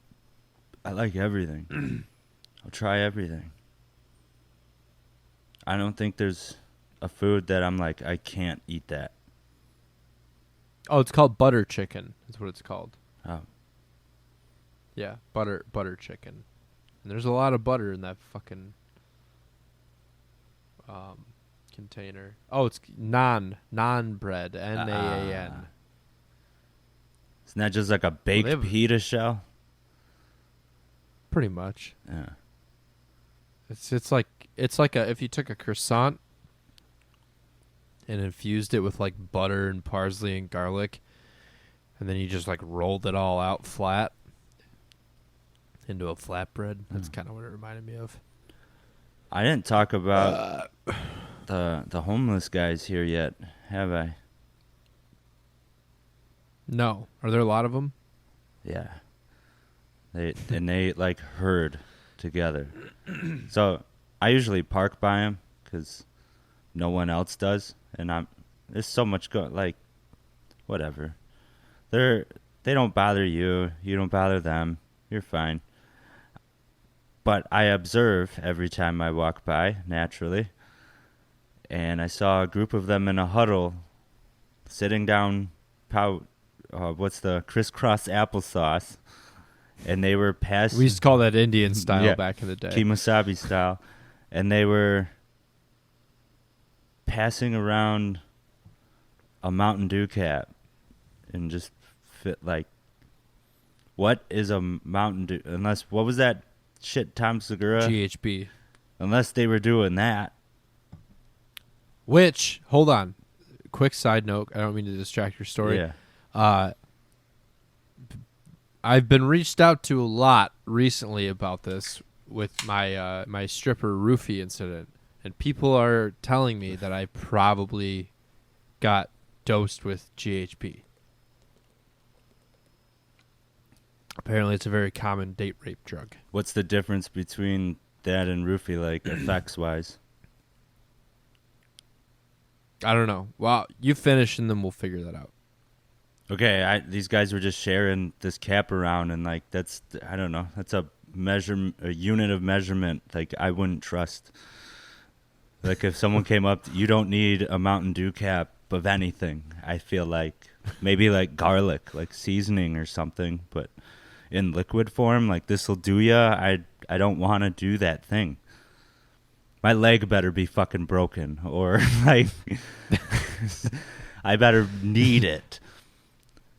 I like everything. I'll try everything. I don't think there's a food that I'm like, I can't eat that. Oh, it's called butter chicken. That's what it's called. Oh. Yeah, butter chicken. And there's a lot of butter in that fucking container. Oh, it's naan bread. Naan. Isn't that just like a baked pita shell? Pretty much. Yeah. It's like if you took a croissant and infused it with like butter and parsley and garlic, and then you just like rolled it all out flat into a flatbread. That's kind of what it reminded me of. I didn't talk about the homeless guys here yet, have I? No. Are there a lot of them? Yeah. They like herd together. So I usually park by them because no one else does, and there's so much like whatever. They don't bother you. You don't bother them. You're fine. But I observe every time I walk by, naturally. And I saw a group of them in a huddle, sitting down, what's the crisscross applesauce, and they were passing. We used to call that Indian style back in the day. Kemosabe style, and they were passing around a Mountain Dew cap, and just fit like, what is a Mountain Dew? What was that shit, Tom Segura? GHB. Unless they were doing that. Which, hold on, quick side note. I don't mean to distract your story. Yeah. I've been reached out to a lot recently about this with my my stripper roofie incident, and people are telling me that I probably got dosed with GHB. Apparently, it's a very common date rape drug. What's the difference between that and roofie, like effects-wise? I don't know. Well, you finish, and then we'll figure that out. Okay, these guys were just sharing this cap around, and like that's, I don't know, that's a unit of measurement. Like I wouldn't trust. Like if someone came up, you don't need a Mountain Dew cap of anything. I feel like maybe like garlic, like seasoning or something, but in liquid form, like this'll do ya. I don't want to do that thing. My leg better be fucking broken, or like I better need it.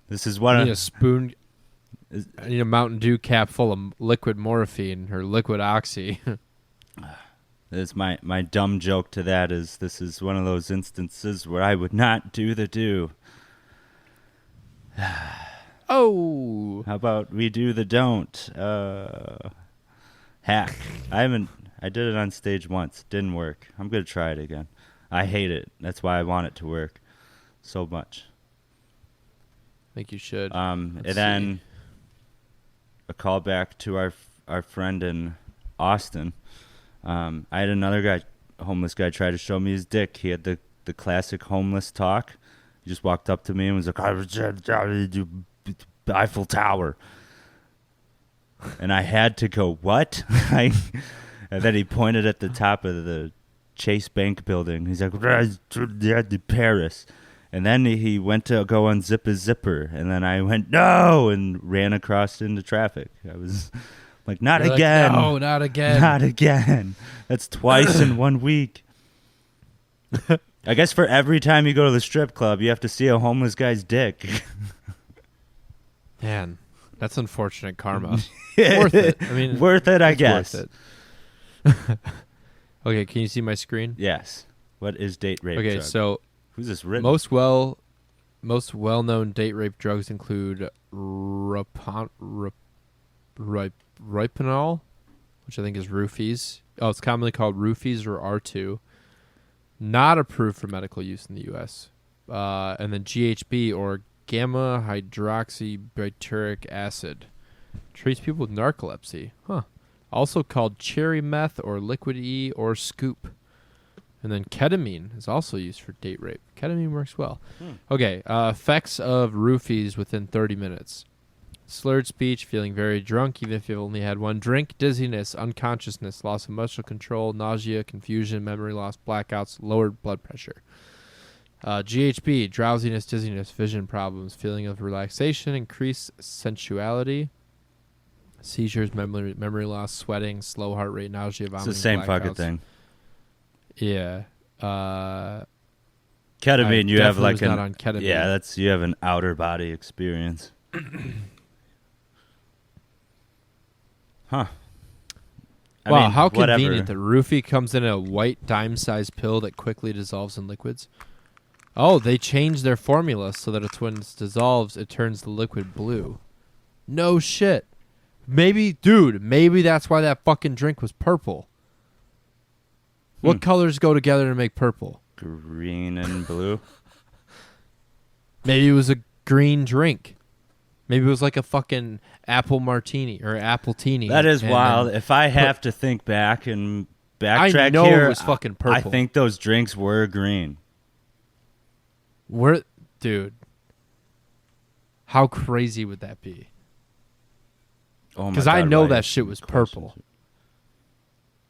This is what I need a spoon. I need a Mountain Dew cap full of liquid morphine or liquid oxy. This my dumb joke to that is this is one of those instances where I would not do the do. Oh, how about we do the don't? Hack. I did it on stage once. Didn't work. I'm gonna try it again. I hate it. That's why I want it to work so much. think you should. And then a call back to our friend in Austin. I had another homeless guy, try to show me his dick. He had the classic homeless talk. He just walked up to me and was like, "I was Eiffel Tower," and I had to go, "What?" And then he pointed at the top of the Chase Bank building. He's like, "Paris." And then he went to go unzip his zipper, and then I went, "No!" and ran across into traffic. I was like, "Not You're again. Like, no, not again. Not again." That's twice in 1 week. I guess for every time you go to the strip club, you have to see a homeless guy's dick. Man, that's unfortunate karma. Worth it. I mean, worth it, I guess. Worth it. Okay, can you see my screen? Yes. What is date rape? Okay, drug? so who's this written? most well-known date rape drugs include Rohypnol, which I think is roofies. Oh, it's commonly called roofies or R2. Not approved for medical use in the U.S. And then GHB or gamma hydroxybutyric acid treats people with narcolepsy. Also called cherry meth or liquid E or scoop. And then ketamine is also used for date rape. Ketamine works well. Okay, effects of roofies within 30 minutes. Slurred speech, feeling very drunk even if you've only had one drink, dizziness, unconsciousness, loss of muscle control, nausea, confusion, memory loss, blackouts, lowered blood pressure. GHB, drowsiness, dizziness, vision problems, feeling of relaxation, increased sensuality, seizures, memory loss, sweating, slow heart rate, nausea, vomiting, it's the same blackouts. fucking thing. Yeah. Ketamine, you have like not on ketamine. Yeah, you have an outer body experience. Huh. Wow, I mean, how whatever. convenient that roofie comes in a white dime-sized pill that quickly dissolves in liquids. Oh, they changed their formula so that when it dissolves, it turns the liquid blue. No shit. Maybe that's why that fucking drink was purple. What colors go together to make purple? Green and blue. Maybe it was a green drink. Maybe it was like a fucking apple martini or apple teeny. That is wild. If I have to think back and backtrack I know here, it was fucking purple. I think those drinks were green. Dude, how crazy would that be? Oh my Because God, I know Ryan, that shit was purple.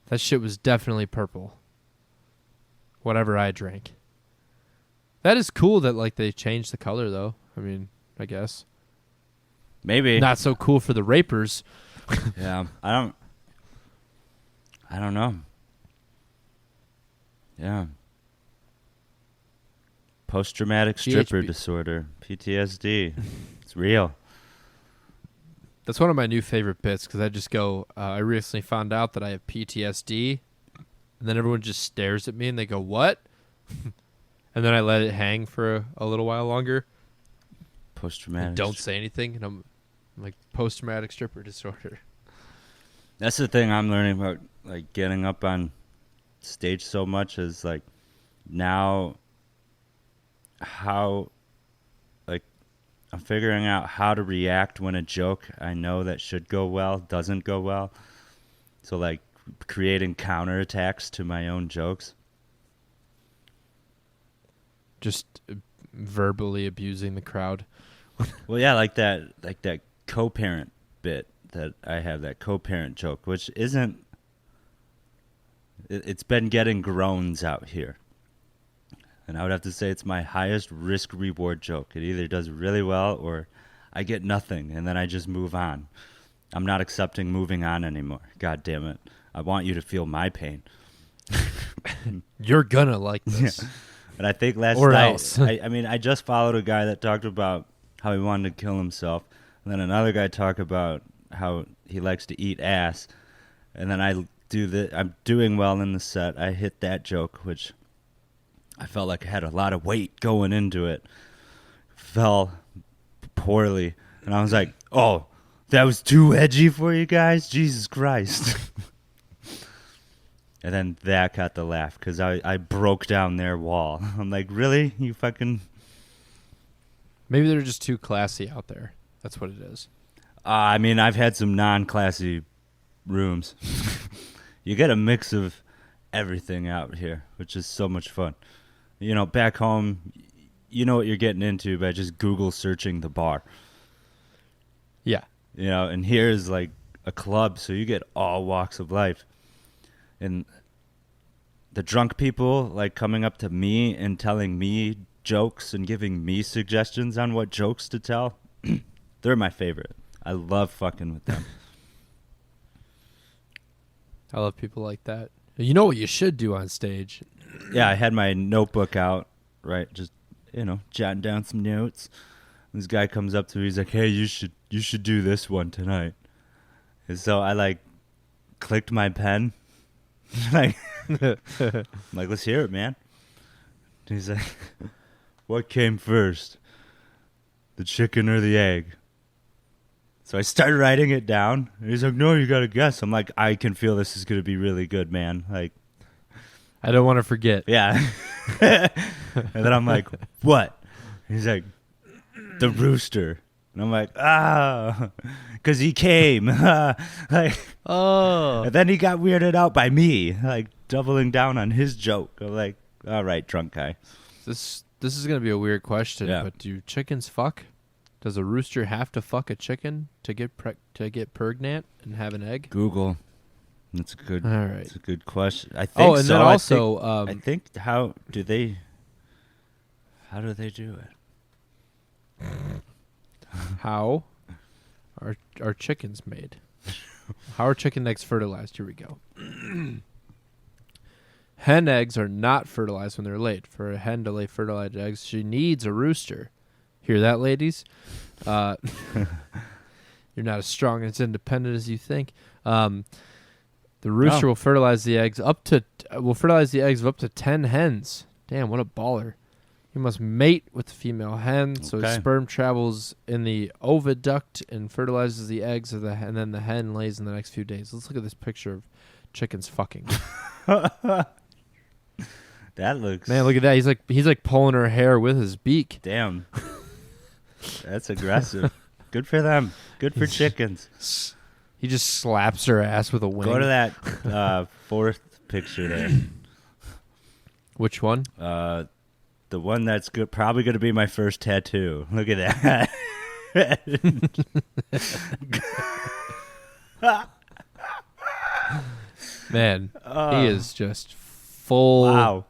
That shit was definitely purple. Whatever I drank. That is cool that like they changed the color though. I mean, I guess. Maybe. Not so cool for the rapers. Yeah. I don't know. Yeah. Post-traumatic stripper disorder. PTSD. It's real. That's one of my new favorite bits because I just go, I recently found out that I have PTSD. And then everyone just stares at me and they go, "What?" And then I let it hang for a little while longer. Post-traumatic. Don't say anything. And I'm like, post-traumatic stripper disorder. That's the thing I'm learning about, like, getting up on stage so much is, like, now how, like, I'm figuring out how to react when a joke I know that should go well doesn't go well. So, like, creating counterattacks to my own jokes. Just verbally abusing the crowd. Well, yeah, like that CoParent bit that I have, that CoParent joke, which isn't. It's been getting groans out here. And I would have to say it's my highest risk-reward joke. It either does really well or I get nothing, and then I just move on. I'm not accepting moving on anymore. God damn it. I want you to feel my pain. You're gonna like this. Yeah. But I think last or night, else. I just followed a guy that talked about how he wanted to kill himself. And then another guy talked about how he likes to eat ass. And then I'm doing well in the set. I hit that joke, which I felt like I had a lot of weight going into it. Fell poorly. And I was like, oh, that was too edgy for you guys? Jesus Christ. And then that got the laugh because I broke down their wall. I'm like, really? You fucking... Maybe they're just too classy out there. That's what it is. I mean, I've had some non-classy rooms. You get a mix of everything out here, which is so much fun. You know, back home, you know what you're getting into by just Google searching the bar. Yeah. You know, and here's like a club, so you get all walks of life. And the drunk people, like, coming up to me and telling me jokes and giving me suggestions on what jokes to tell, they're my favorite. I love fucking with them. I love people like that. You know what you should do on stage? Yeah, I had my notebook out, right? Just, you know, jotting down some notes. This guy comes up to me, he's like, "Hey, you should do this one tonight." And so I like clicked my pen. I'm like, "Let's hear it, man." And he's like, "What came first? The chicken or the egg?" So I started writing it down. And he's like, "No, you got to guess." I'm like, "I can feel this is going to be really good, man." Like, I don't want to forget. yeah. And then I'm like, "What?" He's like, "The rooster." And I'm like, because he came. Like, oh. And then he got weirded out by me, like doubling down on his joke. I'm like, all right, drunk guy. This is going to be a weird question, but do chickens fuck? Does a rooster have to fuck a chicken to get pregnant and have an egg? Google. That's a good. All right. That's a good question. I think. And so. then also, I think how do they do it? How are chickens made? How are chicken eggs fertilized? Here we go. Hen eggs are not fertilized when they're laid. For a hen to lay fertilized eggs, she needs a rooster. Hear that, ladies? You're not as strong and as independent as you think. The rooster will fertilize the eggs of up to 10 hens. Damn, what a baller! He must mate with the female hen, so his sperm travels in the oviduct and fertilizes the eggs of and then the hen lays in the next few days. Let's look at this picture of chickens fucking. That looks. Man, look at that. He's like pulling her hair with his beak. Damn. That's aggressive. Good for them. Good for chickens. He just slaps her ass with a wing. Go to that fourth picture there. Which one? The one that's probably going to be my first tattoo. Look at that. Man, he is just full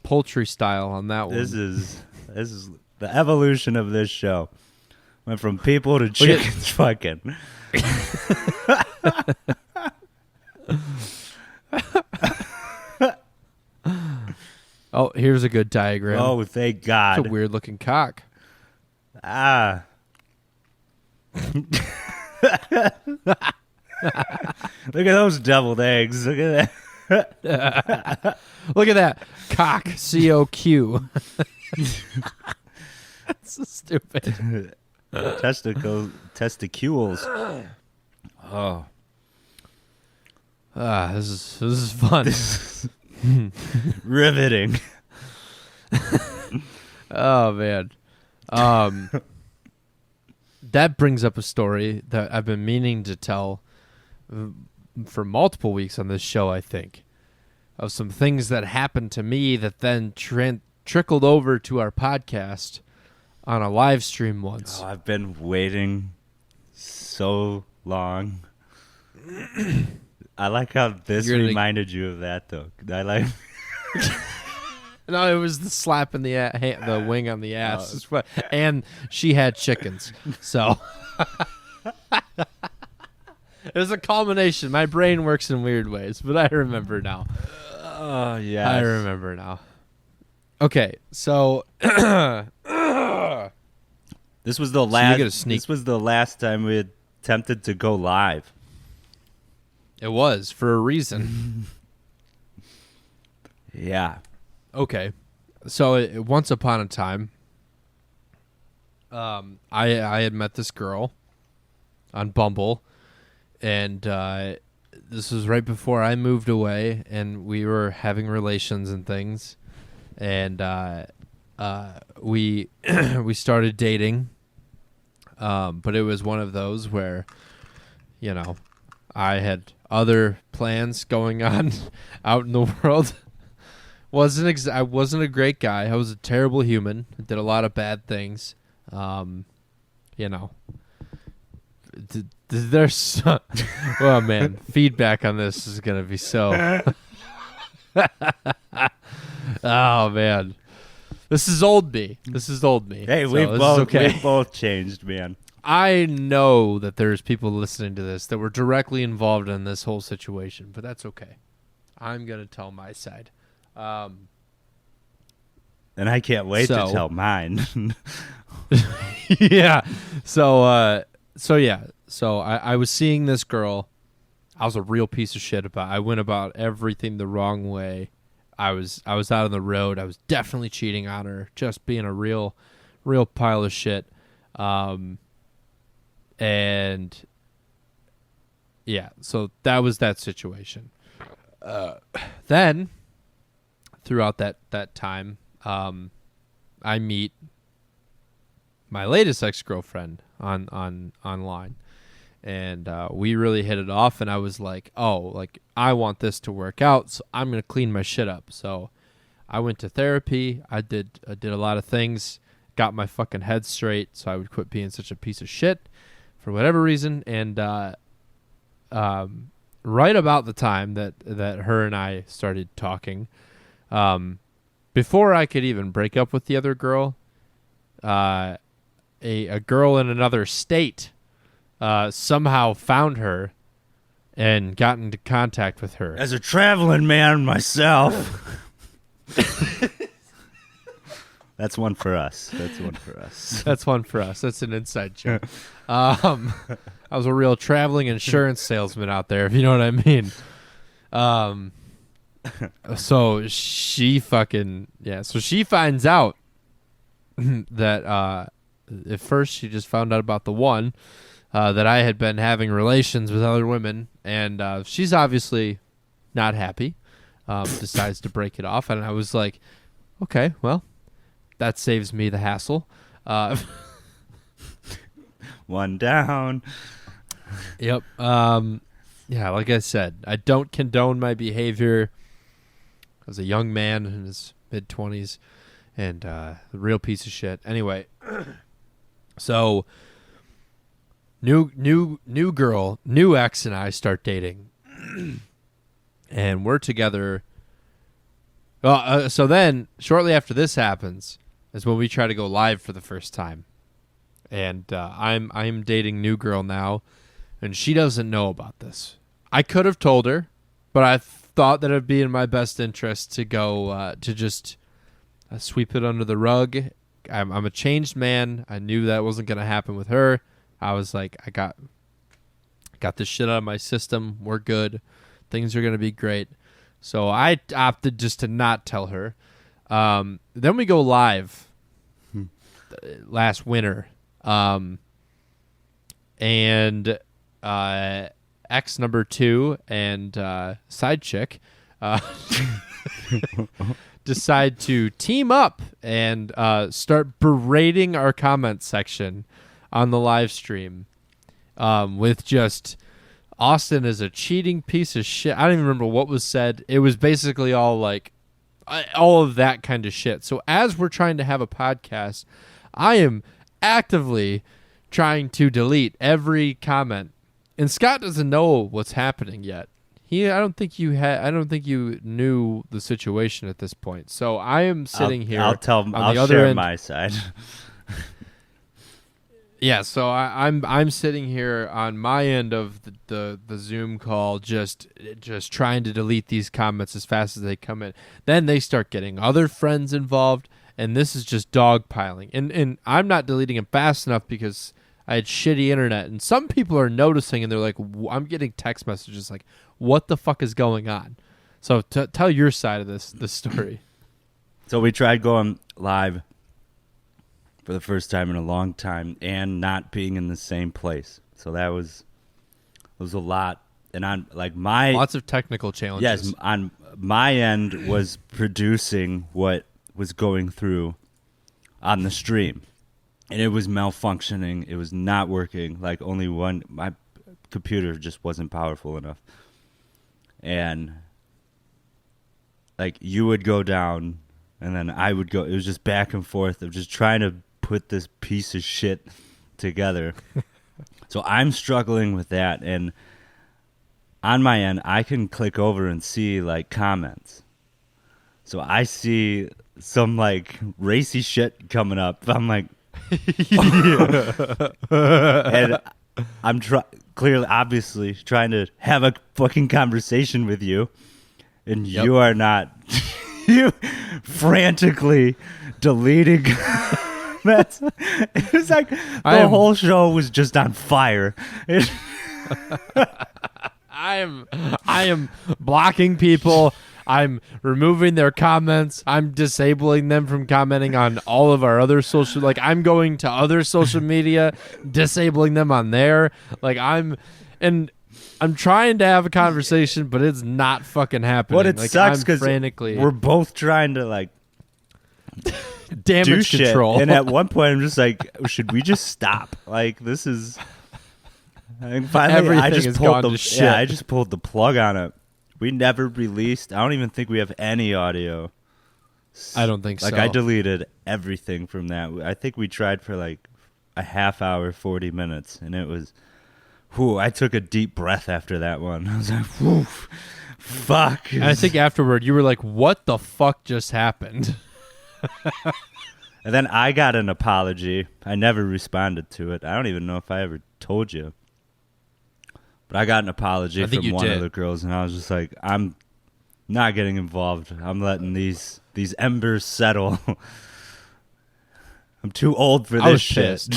poultry style on that one. This is the evolution of this show. Went from people to chickens fucking. Oh, here's a good diagram. Oh, thank God. It's a weird looking cock. Look at those deviled eggs. Look at that. Look at that. Cock. COQ. That's so stupid. Testicles. Oh. This is fun. Riveting. Oh, man. That brings up a story that I've been meaning to tell for multiple weeks on this show, I think, of some things that happened to me that then trickled over to our podcast on a live stream once. Oh, I've been waiting so long. I like how this reminded you of that, though. I like. No, it was the slap in the wing on the ass, and she had chickens. So it was a culmination. My brain works in weird ways, but I remember now. Oh yeah, I remember now. Okay, so this was the last. This was the last time we attempted to go live. It was for a reason. Yeah. Okay, so once upon a time, I had met this girl on Bumble, and this was right before I moved away, and we were having relations and things, and we we started dating, but it was one of those where, I had other plans going on out in the world. I wasn't a great guy. I was a terrible human. I did a lot of bad things. There's so, well, man, feedback on this is gonna be so. Oh man, this is old me. Hey, so we've both changed, man. I know that there's people listening to this that were directly involved in this whole situation, but that's okay. I'm gonna tell my side. And I can't wait to tell mine. Yeah. So I was seeing this girl. I was a real piece of shit I went about everything the wrong way. I was out on the road. I was definitely cheating on her, just being a real pile of shit. And yeah, so that was that situation. Then throughout that time, I meet my latest ex-girlfriend online, and we really hit it off. And I was like, I want this to work out, so I'm gonna clean my shit up. So I went to therapy. I did a lot of things, got my fucking head straight, so I would quit being such a piece of shit for whatever reason. And right about the time that her and I started talking, before I could even break up with the other girl, a girl in another state somehow found her and got into contact with her. As a traveling man myself. That's one for us. That's an inside joke. I was a real traveling insurance salesman out there, if you know what I mean. So she finds out that at first she just found out about the one that I had been having relations with other women, and she's obviously not happy. Decides to break it off, and I was like, okay, well, that saves me the hassle. One down. Yep. Yeah, like I said, I don't condone my behavior. I was a young man in his mid-20s and a real piece of shit. Anyway, so new girl, new ex and I start dating. And we're together. So then, shortly after this happens, is when we try to go live for the first time. And I'm dating new girl now, and she doesn't know about this. I could have told her, but I thought that it would be in my best interest to go to just sweep it under the rug. I'm a changed man. I knew that wasn't going to happen with her. I was like, I got this shit out of my system. We're good. Things are going to be great. So I opted just to not tell her. Then we go live last winter. And ex number 2 and side chick decide to team up and start berating our comment section on the live stream with just Austin is a cheating piece of shit. I don't even remember what was said. It was basically all like all of that kind of shit. So as we're trying to have a podcast, I am actively trying to delete every comment, and Scott doesn't know what's happening yet. I don't think you knew the situation at this point. So I am sitting here. I'll share my side. Yeah, so I'm sitting here on my end of the Zoom call, just trying to delete these comments as fast as they come in. Then they start getting other friends involved, and this is just dogpiling. And I'm not deleting them fast enough because I had shitty internet. And some people are noticing, and they're like, I'm getting text messages like, what the fuck is going on? So tell your side of this story. So we tried going live for the first time in a long time and not being in the same place. So that was a lot. And on lots of technical challenges. Yes, on my end was producing what was going through on the stream, and it was malfunctioning. It was not working. Like only one, my computer just wasn't powerful enough. And like you would go down and then I would go. It was just back and forth of just trying to put this piece of shit together. So I'm struggling with that, and on my end I can click over and see like comments. So I see some like racy shit coming up. I'm like, and I'm clearly, obviously, trying to have a fucking conversation with you, and you are not. You frantically deleting comments. It was like the whole show was just on fire. I am blocking people. I'm removing their comments. I'm disabling them from commenting on all of our other social. Like I'm going to other social media, disabling them on there. Like I'm trying to have a conversation, but it's not fucking happening. What it like, sucks because we're both trying to like damage do control. Shit. And at one point, I'm just like, should we just stop? Like this is. And finally, Everything I just has pulled gone the to shit. I just pulled the plug on it. We never released. I don't even think we have any audio. I don't think so. Like I deleted everything from that. I think we tried for like a half hour, 40 minutes, and it was. Whew, I took a deep breath after that one. I was like, whew, fuck. And I think afterward you were like, what the fuck just happened? And then I got an apology. I never responded to it. I don't even know if I ever told you. But I got an apology from one of the girls, and I was just like, I'm not getting involved. I'm letting these embers settle. I'm too old for this shit. Pissed.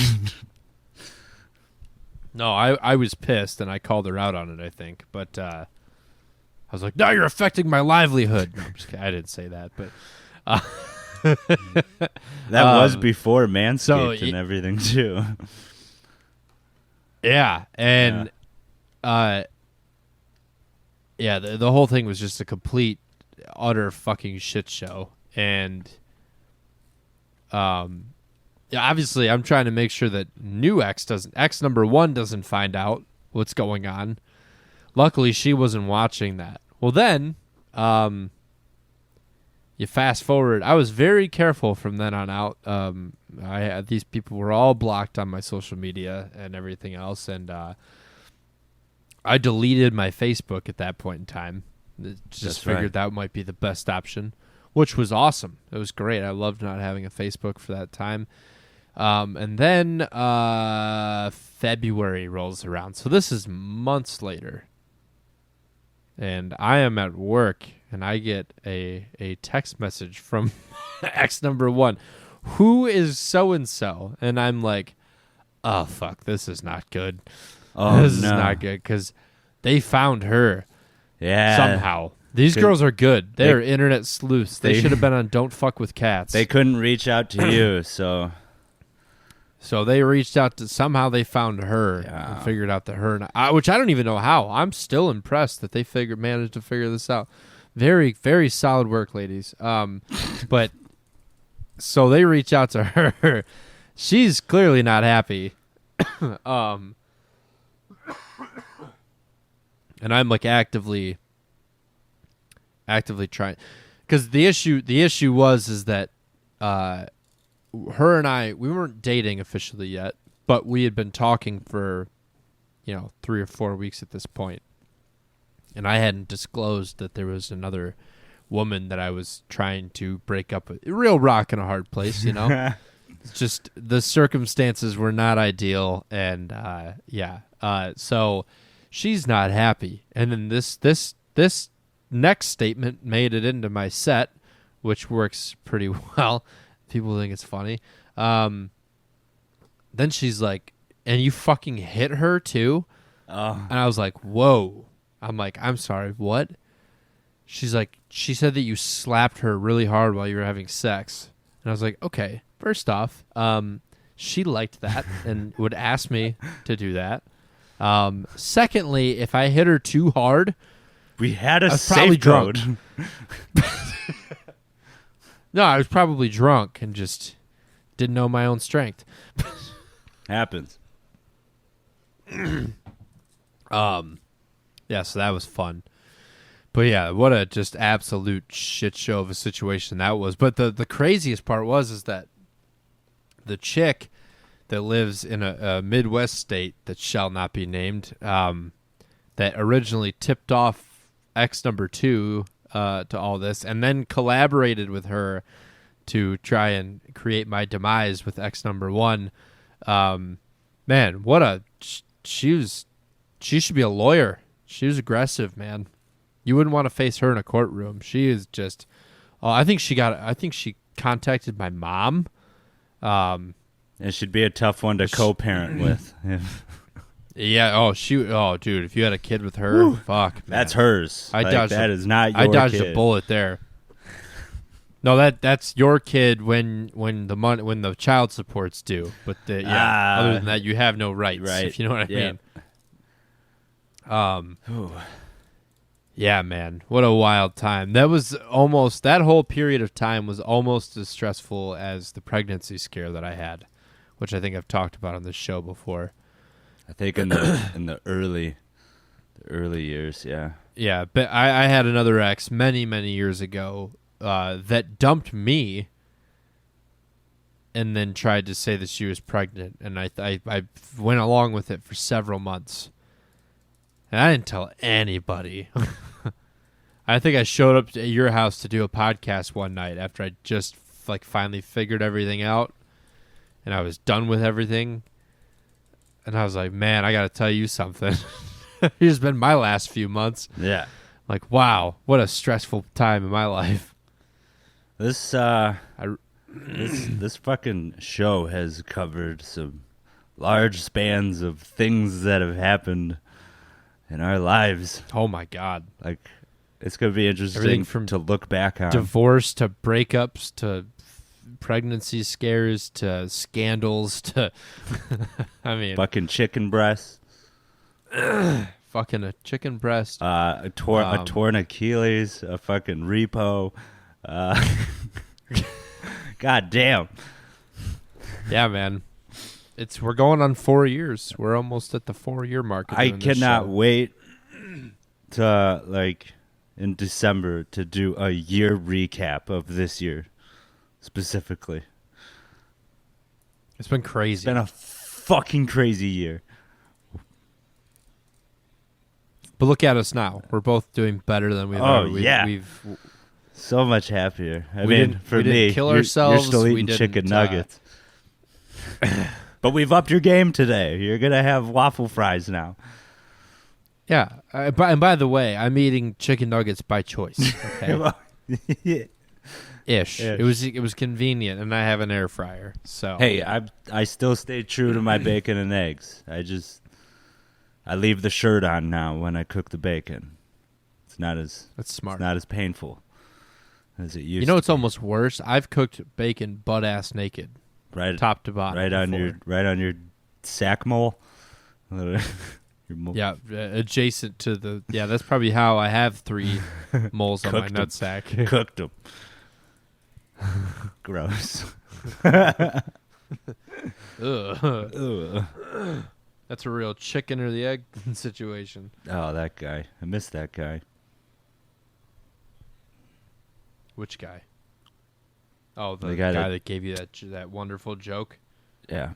No, I was pissed, and I called her out on it, I think. But I was like, now you're affecting my livelihood. No, I'm just kidding. I didn't say that, but... that was before Manscaped and everything, too. Yeah, and... the whole thing was just a complete, utter fucking shit show. And... obviously, I'm trying to make sure that new X number 1 doesn't find out what's going on. Luckily, she wasn't watching that. Well, then, you fast forward. I was very careful from then on out. These people were all blocked on my social media and everything else, and I deleted my Facebook at that point in time. Just figured that might be the best option, which was awesome. It was great. I loved not having a Facebook for that time. And then February rolls around. So this is months later. And I am at work, and I get a text message from X number 1. Who is so-and-so? And I'm like, oh, fuck, this is not good. Oh, this is not good, because they found her somehow. These girls are good. They're internet sleuths. They should have been on Don't Fuck with Cats. They couldn't reach out to you, so... So they reached out to, somehow they found her and figured out that her, and which I don't even know how. I'm still impressed that they managed to figure this out. Very, very solid work, ladies. But so they reach out to her. She's clearly not happy. And I'm like actively trying, because the issue was that her and I, we weren't dating officially yet, but we had been talking for 3 or 4 weeks at this point, and I hadn't disclosed that there was another woman that I was trying to break up with. A real rock and a hard place, It's just the circumstances were not ideal, and so she's not happy. And then this next statement made it into my set, which works pretty well. People think it's funny. Then she's like, and you fucking hit her too? And I was like, whoa. I'm like, I'm sorry, what? She's like, she said that you slapped her really hard while you were having sex. And I was like, okay, first off, she liked that and would ask me to do that. Secondly, if I hit her too hard, we had a safe code. No, I was probably drunk and just didn't know my own strength. Happens. Yeah, so that was fun. But yeah, what a just absolute shit show of a situation that was. But the craziest part is that the chick that lives in a Midwest state that shall not be named, that originally tipped off ex number 2 to all this, and then collaborated with her to try and create my demise with ex number 1. Man, what a she should be a lawyer. She was aggressive, man. You wouldn't want to face her in a courtroom. She is just. Oh, I think she contacted my mom. It should be a tough one to co-parent with. Yeah. Oh, dude. If you had a kid with her, fuck. Man. That's hers. That is not your I dodged kid. a bullet there. No, that's your kid when the child support's due. But other than that, you have no rights. Right. If you know what I mean. Yeah, man. What a wild time. That whole period of time was almost as stressful as the pregnancy scare that I had, which I think I've talked about on this show before. I think in the early years, yeah. Yeah, but I had another ex many, many years ago that dumped me and then tried to say that she was pregnant, and I went along with it for several months. And I didn't tell anybody. I think I showed up at your house to do a podcast one night after I just finally figured everything out and I was done with everything. And I was like, man, I got to tell you something. Here's been my last few months. Yeah. Like, wow, what a stressful time in my life. This fucking show has covered some large spans of things that have happened in our lives. Oh my God. It's going to be interesting to look back on. Divorce to breakups to pregnancy scares to scandals to, I mean. Fucking chicken breasts. Fucking a chicken breast. A torn Achilles, a fucking repo. God damn. Yeah, man. We're going on 4 years. We're almost at the 4-year mark. I cannot wait to in December to do a year recap of this year specifically. It's been crazy. It's been a fucking crazy year. But look at us now. We're both doing better than we've ever. We've so much happier. I we mean, didn't, for we me, didn't kill ourselves. You're still eating chicken nuggets. But we've upped your game today. You're going to have waffle fries now. Yeah. And by the way, I'm eating chicken nuggets by choice. Okay? Ish. It was convenient, and I have an air fryer. So hey, I still stay true to my bacon and eggs. I leave the shirt on now when I cook the bacon. That's smart. It's not as painful as it used to. You know what's almost worse? I've cooked bacon butt ass naked. Right, top to bottom. Right on your sack mole. Yeah, adjacent to the. Yeah, that's probably how I have 3 moles on my nutsack. Cooked them. Gross. Ugh. That's a real chicken or the egg situation. Oh, that guy. I miss that guy. Which guy? Oh, the guy that gave you that wonderful joke? Yeah.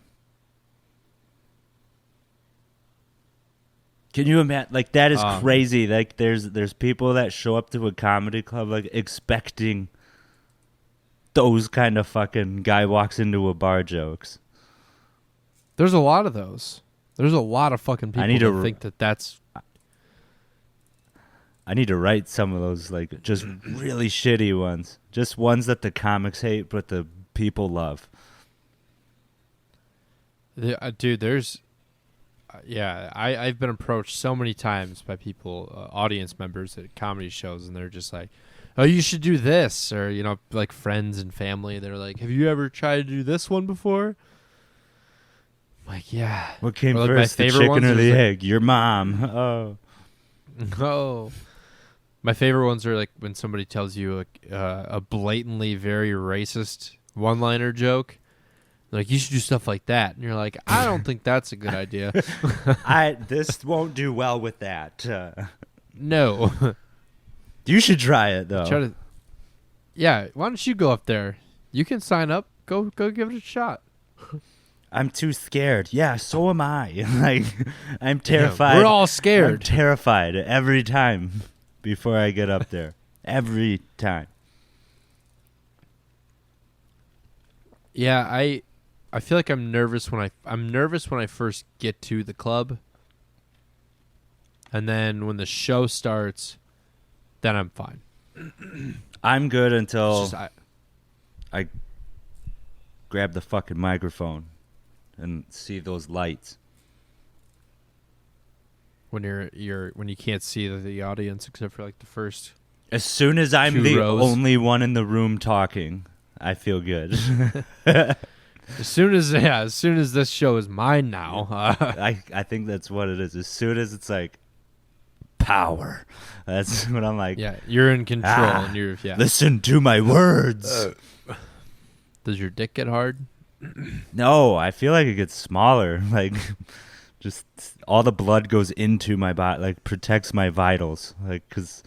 Can you imagine? That is crazy. There's people that show up to a comedy club expecting those kind of fucking guy walks into a bar jokes. There's a lot of those. There's a lot of fucking people that think that's... I need to write some of those, just really shitty ones. Just ones that the comics hate, but the people love. Dude, there's... I've been approached so many times by people, audience members at comedy shows, and they're just like, oh, you should do this. Or, friends and family. They're like, have you ever tried to do this one before? I'm like, yeah. What came first, the chicken or the egg? Your mom. Oh. Oh. My favorite ones are when somebody tells you a blatantly very racist one-liner joke, Like, you should do stuff like that. And you're like, I don't think that's a good idea. This won't do well with that. No. You should try it, though. Yeah, why don't you go up there? You can sign up. Go give it a shot. I'm too scared. Yeah, so am I. Like, I'm terrified. We're all scared. I'm terrified every time before I get up there. Every time. Yeah, I feel like I'm nervous when I first get to the club. And then when the show starts, then I'm fine. I'm good until It's just, I grab the fucking microphone and see those lights. when when you can't see the audience except for like the first. As soon as I'm 2 the rows. only one in the room talking, I feel good. As soon as this show is mine now. I think that's what it is. As soon as it's like power, that's when I'm like, Yeah, you're in control and you're listen to my words. Does your dick get hard? No, I feel like it gets smaller. Like, just all the blood goes into my body, like protects my vitals. Like, because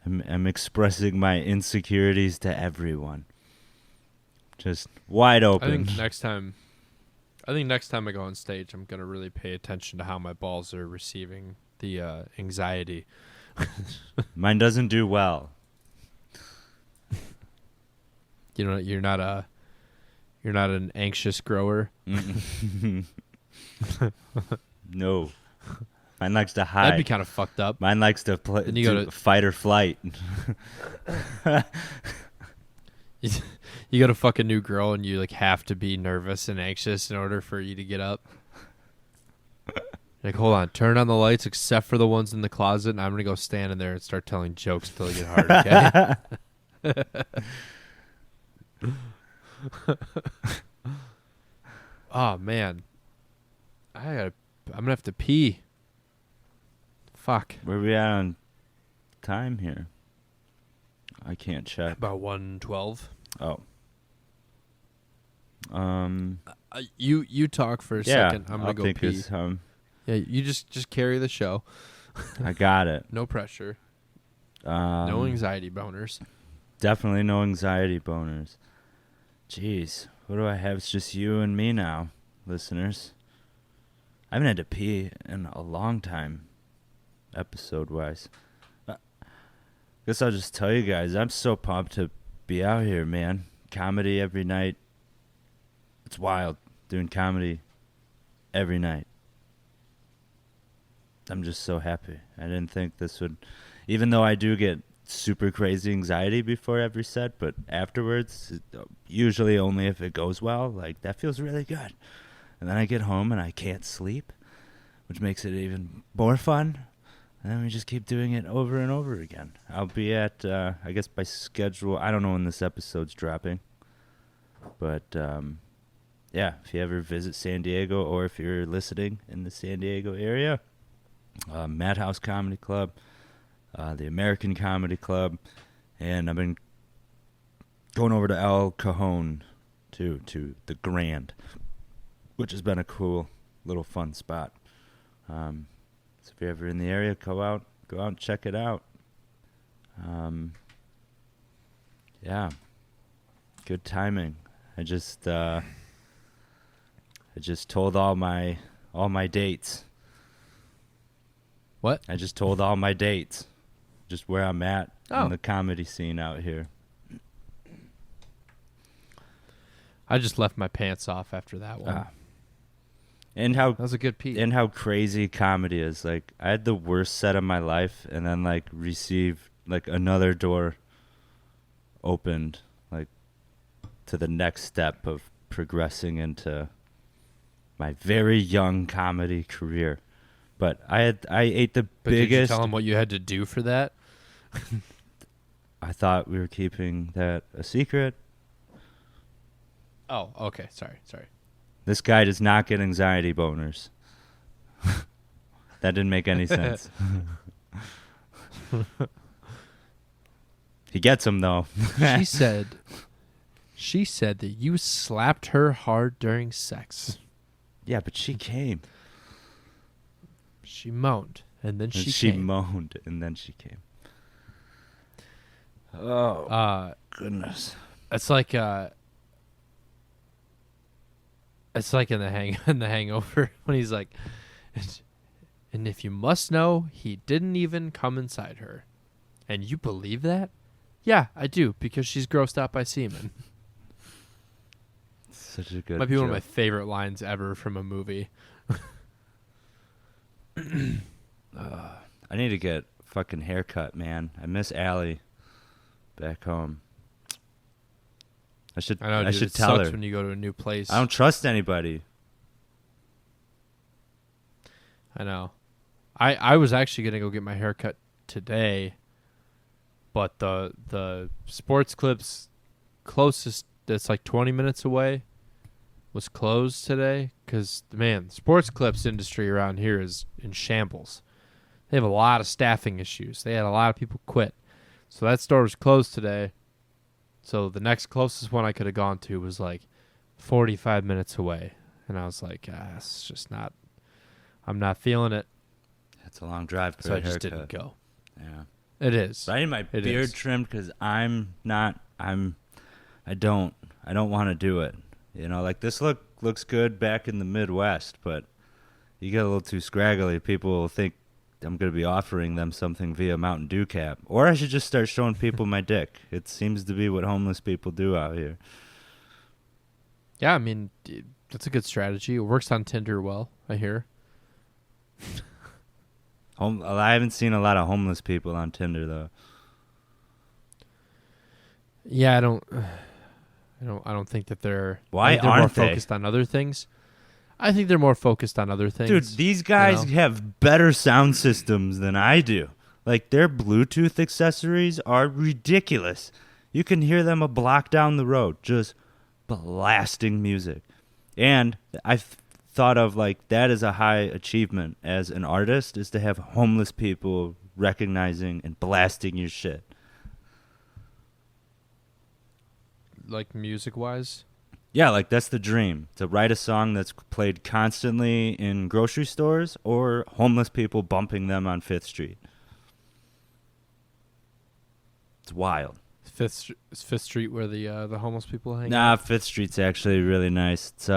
I'm expressing my insecurities to everyone. Just wide open. I think next time I go on stage, I'm gonna really pay attention to how my balls are receiving the anxiety. Mine doesn't do well. You know, you're not an anxious grower. No. Mine likes to hide. That'd be kind of fucked up. Mine likes to play Then you go to- fight or flight. You got to fuck a new girl and you like have to be nervous and anxious in order for you to get up. Like, hold on, turn on the lights except for the ones in the closet, and I'm gonna go stand in there and start telling jokes till they get hard. Okay. Oh man, I'm gonna have to pee. Fuck. Where are we at on time here? I can't check. About 1:12. Oh. You talk for a second. I'm gonna go pee. Yeah, you just carry the show. I got it. No pressure. No anxiety boners. Definitely no anxiety boners. Jeez, what do I have? It's just you and me now, listeners. I haven't had to pee in a long time, episode-wise. Guess I'll just tell you guys, I'm so pumped to be out here, man. Comedy every night. It's wild, doing comedy every night. I'm just so happy. I didn't think this would, even though I do get super crazy anxiety before every set, but afterwards, usually only if it goes well, like that feels really good. And then I get home and I can't sleep, which makes it even more fun. And then we just keep doing it over and over again. I'll be at, I guess by schedule, I don't know when this episode's dropping, but yeah, if you ever visit San Diego or if you're listening in the San Diego area, Madhouse Comedy Club, the American Comedy Club, and I've been going over to El Cajon too, to the Grand, which has been a cool little fun spot. So if you're ever in the area, go out and check it out. Yeah, good timing. I just told all my dates. What? I just told all my dates, just where I'm at Oh. in the comedy scene out here. I just left my pants off after that one. And how That was a good pee. and how crazy comedy is. Like, I had the worst set of my life, and then like received like another door opened, like to the next step of progressing into my very young comedy career. But I ate the But biggest. did you tell him what you had to do for that? I thought we were keeping that a secret. Oh, okay. Sorry. This guy does not get anxiety boners. That didn't make any sense. He gets them though. She said She said that you slapped her hard during sex. Yeah, but she came. She moaned, and then she She came. moaned, and then she came. Oh, goodness. It's like in the Hangover when he's like, and if you must know, he didn't even come inside her. And you believe that? Yeah, I do, because she's grossed out by semen. Such a good Might be one of joke. my favorite lines ever from a movie. I need to get a fucking haircut, man. I miss Allie back home. I should I know, dude, should it tell sucks her. when you go to a new place. I don't trust anybody. I know. I was actually going to go get my hair cut today, but the Sports Clips closest that's like 20 minutes away was closed today because, man, the Sports Clips industry around here is in shambles. They have a lot of staffing issues. They had a lot of people quit. So that store was closed today. So the next closest one I could have gone to was like 45 minutes away. And I was like, it's just not, I'm not feeling it. It's a long drive for So a I just haircut. didn't go. Yeah. It is. But I need my It beard is. trimmed because I don't want to do it. You know, like this looks good back in the Midwest, but you get a little too scraggly. People will think I'm going to be offering them something via Mountain Dew cap. Or I should just start showing people my dick. It seems to be what homeless people do out here. Yeah, I mean, that's a good strategy. It works on Tinder well, I hear. I haven't seen a lot of homeless people on Tinder, though. Yeah, I don't think that they're. Why I think they're aren't more they? focused on other things. I think they're more focused on other things. Dude, these guys have better sound systems than I do. Like, their Bluetooth accessories are ridiculous. You can hear them a block down the road, just blasting music. And I've thought of, like, that is a high achievement as an artist, is to have homeless people recognizing and blasting your shit. Like music-wise. Yeah, like, that's the dream. To write a song that's played constantly in grocery stores or homeless people bumping them on 5th Street. It's wild. Is Fifth Street where the homeless people hang Nah, out? 5th Street's actually really nice. It's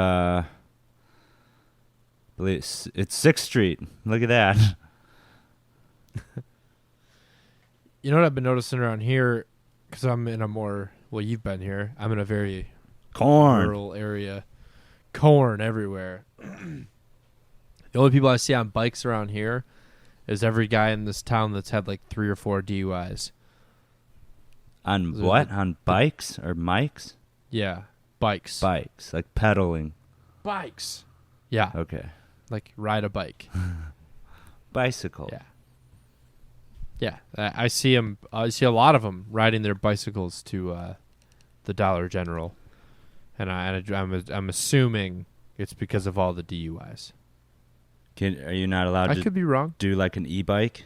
it's 6th Street. Look at that. You know what I've been noticing around here, because I'm in a more, well, you've been here. I'm in a very Corn. rural area. Corn everywhere. The only people I see on bikes around here is every guy in this town that's had like 3 or 4 DUIs. On Those are what? the- On bikes or mics? Yeah, bikes. Bikes, like pedaling. Bikes. Yeah, Okay. like ride a bike. Bicycle. Yeah. Yeah, I see them. I see a lot of them riding their bicycles to the Dollar General, and I'm assuming it's because of all the DUIs. Are you not allowed I to could be wrong. do like an e-bike?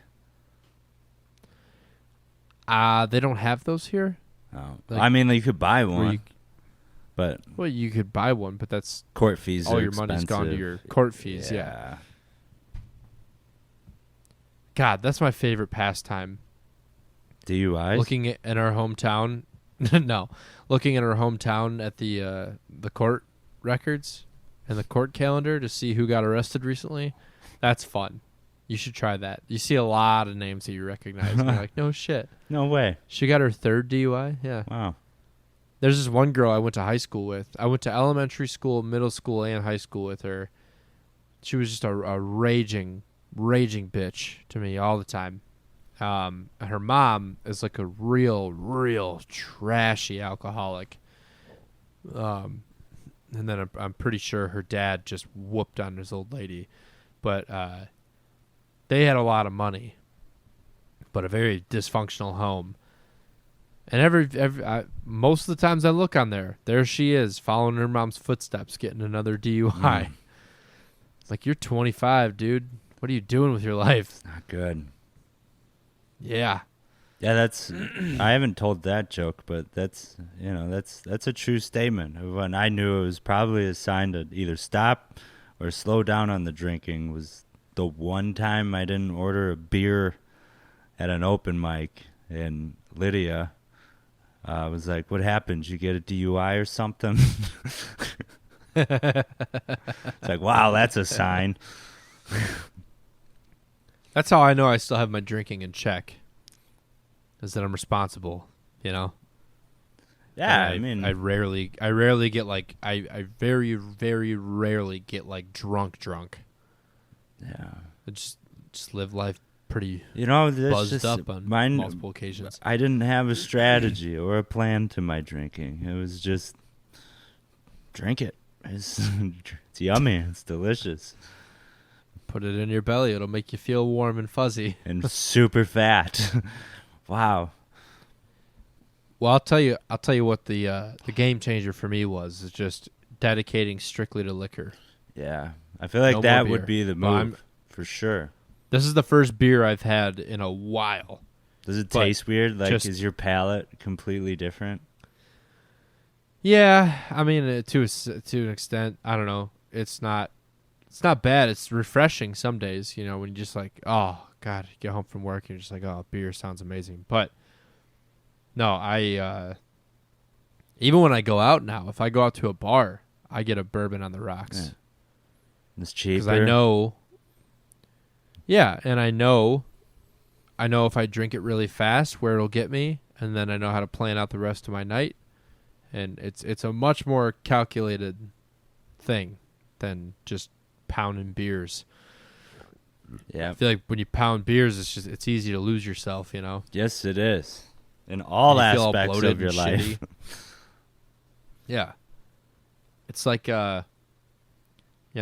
They don't have those here. Oh. Like, I mean, you could buy where one, you- but Well, you could buy one, but that's court fees all are your money's gone to expensive. your court fees. Yeah. Yeah. God, that's my favorite pastime. DUIs? Looking in our hometown. No, looking at our hometown at the court records and the court calendar to see who got arrested recently. That's fun. You should try that. You see a lot of names that you recognize. And you're like, no shit. No way. She got her 3rd DUI. Yeah. Wow. There's this one girl I went to high school with. I went to elementary school, middle school, and high school with her. She was just a raging bitch to me all the time. Her mom is like a real trashy alcoholic. And then I'm pretty sure her dad just whooped on this old lady. But they had a lot of money, but a very dysfunctional home. And most of the times I look on there she is following her mom's footsteps, getting another DUI. Like, you're 25, dude. What are you doing with your life? Not good. Yeah. Yeah, that's. I haven't told that joke, but that's a true statement. When I knew it was probably a sign to either stop or slow down on the drinking was the one time I didn't order a beer at an open mic, and Lydia was like, "What happened? Did you get a DUI or something?" It's like, wow, that's a sign. That's how I know I still have my drinking in check. Is that I'm responsible, you know? Yeah, I rarely get like I very, very rarely get like drunk. Yeah. I just live life pretty buzzed up on multiple occasions. I didn't have a strategy or a plan to my drinking. It was just drink it. It's yummy. It's delicious. Put it in your belly. It'll make you feel warm and fuzzy. And super fat. Wow. Well, I'll tell you what the game changer for me was. Is just dedicating strictly to liquor. Yeah. I feel like that would be the move for sure. This is the first beer I've had in a while. Does it taste weird? Like, is your palate completely different? Yeah, I mean, to an extent, I don't know. It's not bad. It's refreshing some days, you know, when you just like, oh God, you get home from work and you're just like, oh, beer sounds amazing. But no, I even when I go out now, if I go out to a bar, I get a bourbon on the rocks. Yeah. It's cheaper. Because I know. Yeah, and I know if I drink it really fast where it'll get me, and then I know how to plan out the rest of my night. And it's a much more calculated thing than just pounding beers. Yeah. I feel like when you pound beers, it's easy to lose yourself, you know? Yes, it is. In all aspects of your life. Yeah. It's like I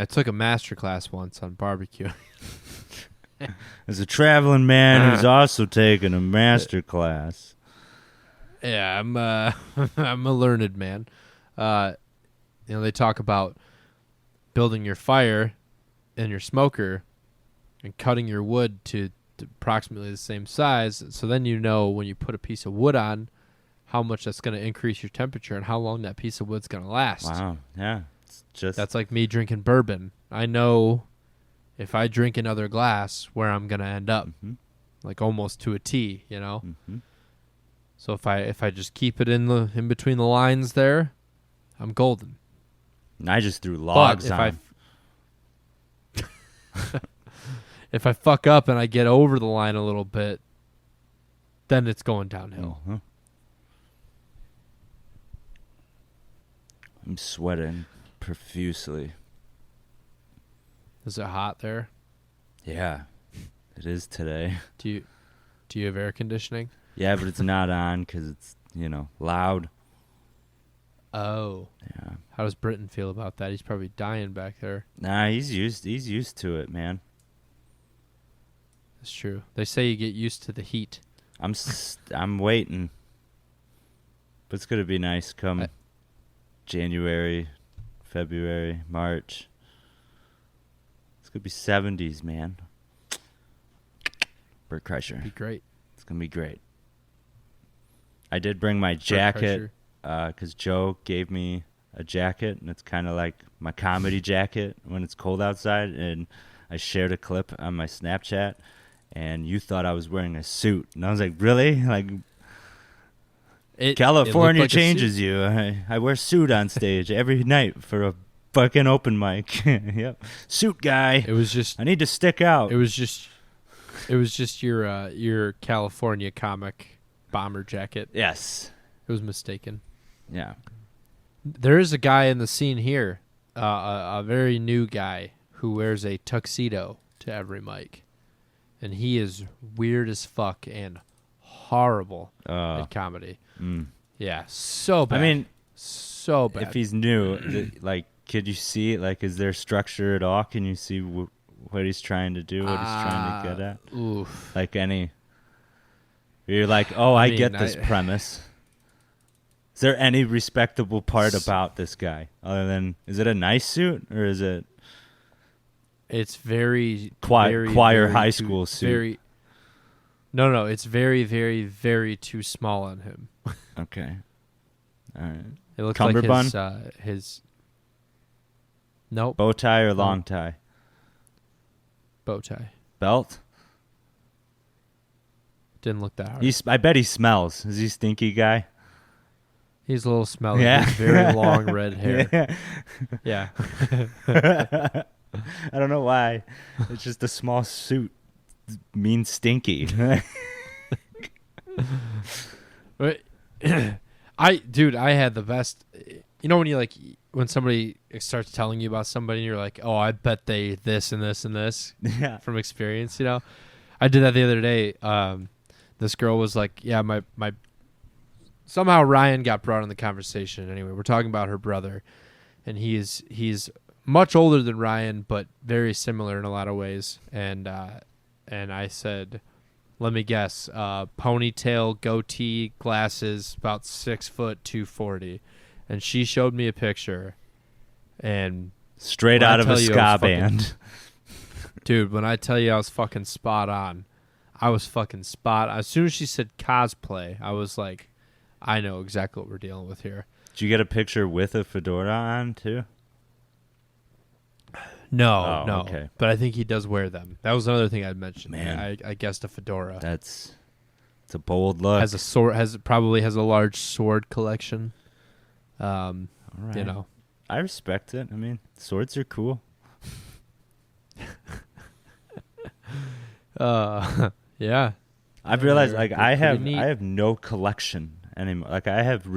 took a master class once on barbecue. As a traveling man who's also taking a master class. Yeah, I'm I'm a learned man. They talk about building your fire in your smoker and cutting your wood to approximately the same size. So then you know when you put a piece of wood on how much that's going to increase your temperature and how long that piece of wood's going to last. Wow. Yeah. That's like me drinking bourbon. I know if I drink another glass where I'm going to end up, like almost to a T, you know? Mm-hmm. So if I just keep it in between the lines there, I'm golden. And I just threw logs on. If I fuck up and I get over the line a little bit, then it's going downhill. Uh-huh. I'm sweating profusely. Is it hot there? Yeah, it is today. Do you have air conditioning? Yeah, but it's not on because it's, loud. Oh. Yeah. How does Britton feel about that? He's probably dying back there. Nah, he's used to it, man. That's true. They say you get used to the heat. I'm waiting. But it's going to be nice come January, February, March. It's going to be 70s, man. Bert Kreischer. Be great. It's going to be great. I did bring my jacket because Joe gave me a jacket, and it's kind of like my comedy jacket when it's cold outside. And I shared a clip on my Snapchat, and you thought I was wearing a suit. And I was like, really? Like, California like changes you. I wear suit on stage every night for a fucking open mic. Yep. Suit guy. It was just. I need to stick out. It was just your California comic bomber jacket. Yes. It was mistaken. Yeah. There is a guy in the scene here, a very new guy who wears a tuxedo to every mic. And he is weird as fuck and horrible at comedy. Yeah, so bad. I mean, so bad. If he's new, like, could you see it? Like, is there structure at all? Can you see what he's trying to do, what he's trying to get at? Oof. Like you're like, I get this premise. Is there any respectable part about this guy other than, is it a nice suit or is it? It's very choir very high school suit. No, it's very, very, very too small on him. Okay. All right. It looks Cummerbund? like his nope. Bow tie or long tie? Bow tie. Belt? Didn't look that hard. I bet he smells. Is he a stinky guy? He's a little smelly. Yeah. He has very long red hair. Yeah. I don't know why. It's just a small suit means stinky. But I had the best. You know when somebody starts telling you about somebody and you're like, oh, I bet they this and this and this. Yeah. From experience, I did that the other day. This girl was like, yeah, my somehow Ryan got brought in the conversation. Anyway, we're talking about her brother, and he's much older than Ryan, but very similar in a lot of ways. And I said, let me guess, ponytail, goatee, glasses, about 6 foot, 240. And she showed me a picture, and straight out of a ska band. Dude, when I tell you I was fucking spot on, I was fucking spot. As soon as she said cosplay, I was like, I know exactly what we're dealing with here. Did you get a picture with a fedora on too? No. Okay. But I think he does wear them. That was another thing I'd mentioned. Man. I guessed a fedora. It's a bold look. Has a sword. Probably has a large sword collection. All right. I respect it. I mean, swords are cool. Yeah. I've realized I neat. have no collection anymore. Like I have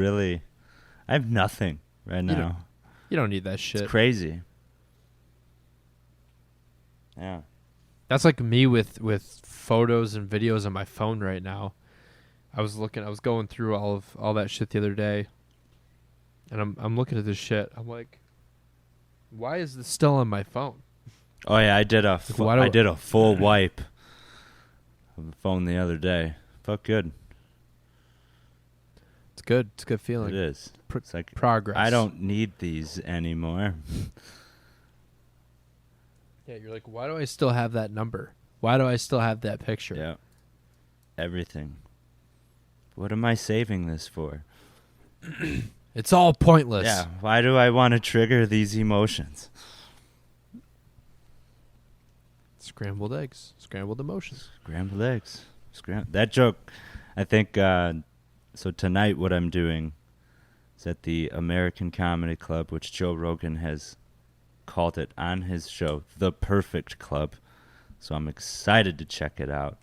nothing right now. You don't need that shit. It's crazy. Yeah. That's like me with photos and videos on my phone right now. I was going through all that shit the other day, and I'm looking at this shit. I'm like, why is this still on my phone? Oh yeah, I did a full wipe of the phone the other day. Felt good. It's good. It's a good feeling. It is. It's like progress. I don't need these anymore. Yeah, you're like, why do I still have that number? Why do I still have that picture? Yeah. Everything. What am I saving this for? It's all pointless. Yeah. Why do I want to trigger these emotions? Scrambled eggs. Scrambled emotions. Scrambled eggs. That joke, I think, so tonight what I'm doing is at the American Comedy Club, which Joe Rogan has called it on his show, The Perfect Club. So I'm excited to check it out.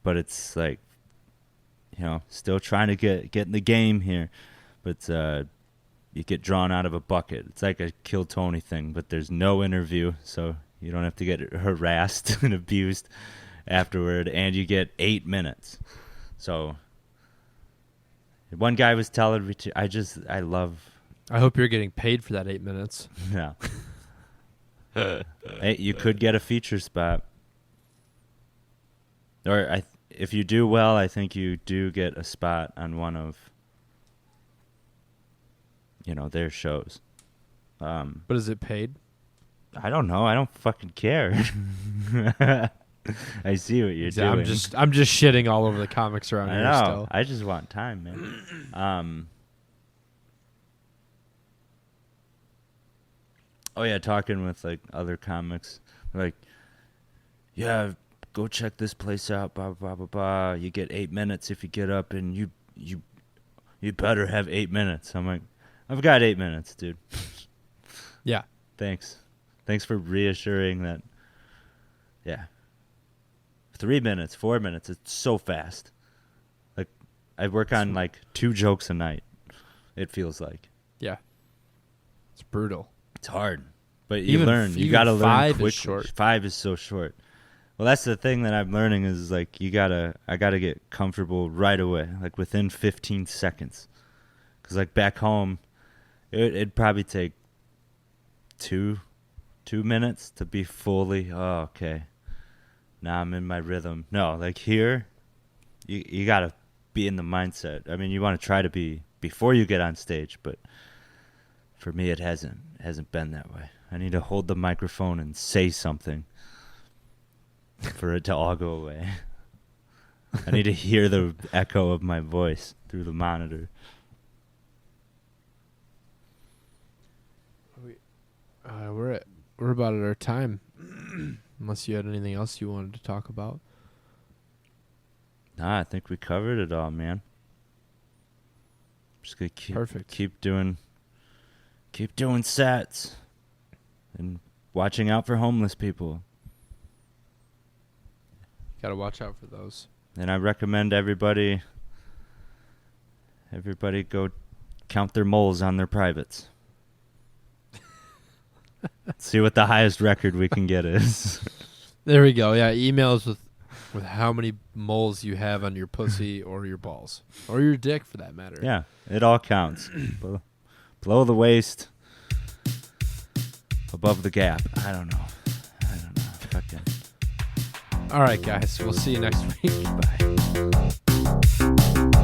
But it's like, still trying to get in the game here. But you get drawn out of a bucket. It's like a Kill Tony thing, but there's no interview, so you don't have to get harassed and abused afterward, and you get 8 minutes. So one guy was telling me, I hope you're getting paid for that 8 minutes. Yeah. Hey, you could get a feature spot. Or if you do well, I think you do get a spot on one of their shows. But is it paid? I don't know. I don't fucking care. I see what you're doing. I'm just shitting all over the comics around here still. I just want time, man. Oh yeah, talking with like other comics, like, yeah, go check this place out. Blah blah blah blah. You get 8 minutes if you get up, and you better have 8 minutes. I'm like, I've got 8 minutes, dude. Yeah. Thanks for reassuring that. Yeah. 3 minutes, 4 minutes. It's so fast. Like, I work on like 2 jokes a night. It feels like. Yeah. It's brutal. It's hard, but you learn. You gotta learn 5 quickly. is short. 5 is so short. Well, that's the thing that I'm learning is like I gotta get comfortable right away, like within 15 seconds. Cause like back home, it'd probably take 2 minutes to be fully. Oh, okay. Now I'm in my rhythm. No, like here, you gotta be in the mindset. I mean, you want to try to be before you get on stage, but for me, it hasn't been that way. I need to hold the microphone and say something. for it to all go away. I need to hear the echo of my voice through the monitor. We're about at our time. Unless you had anything else you wanted to talk about. Nah, I think we covered it all, man. Just gonna keep doing sets and watching out for homeless people. Gotta watch out for those. And I recommend everybody go count their moles on their privates. See what the highest record we can get is. There we go. Yeah, emails with how many moles you have on your pussy or your balls. Or your dick, for that matter. Yeah, it all counts. Below the waist, above the gap. I don't know. Fucking. All right, guys. We'll see you next week. Bye.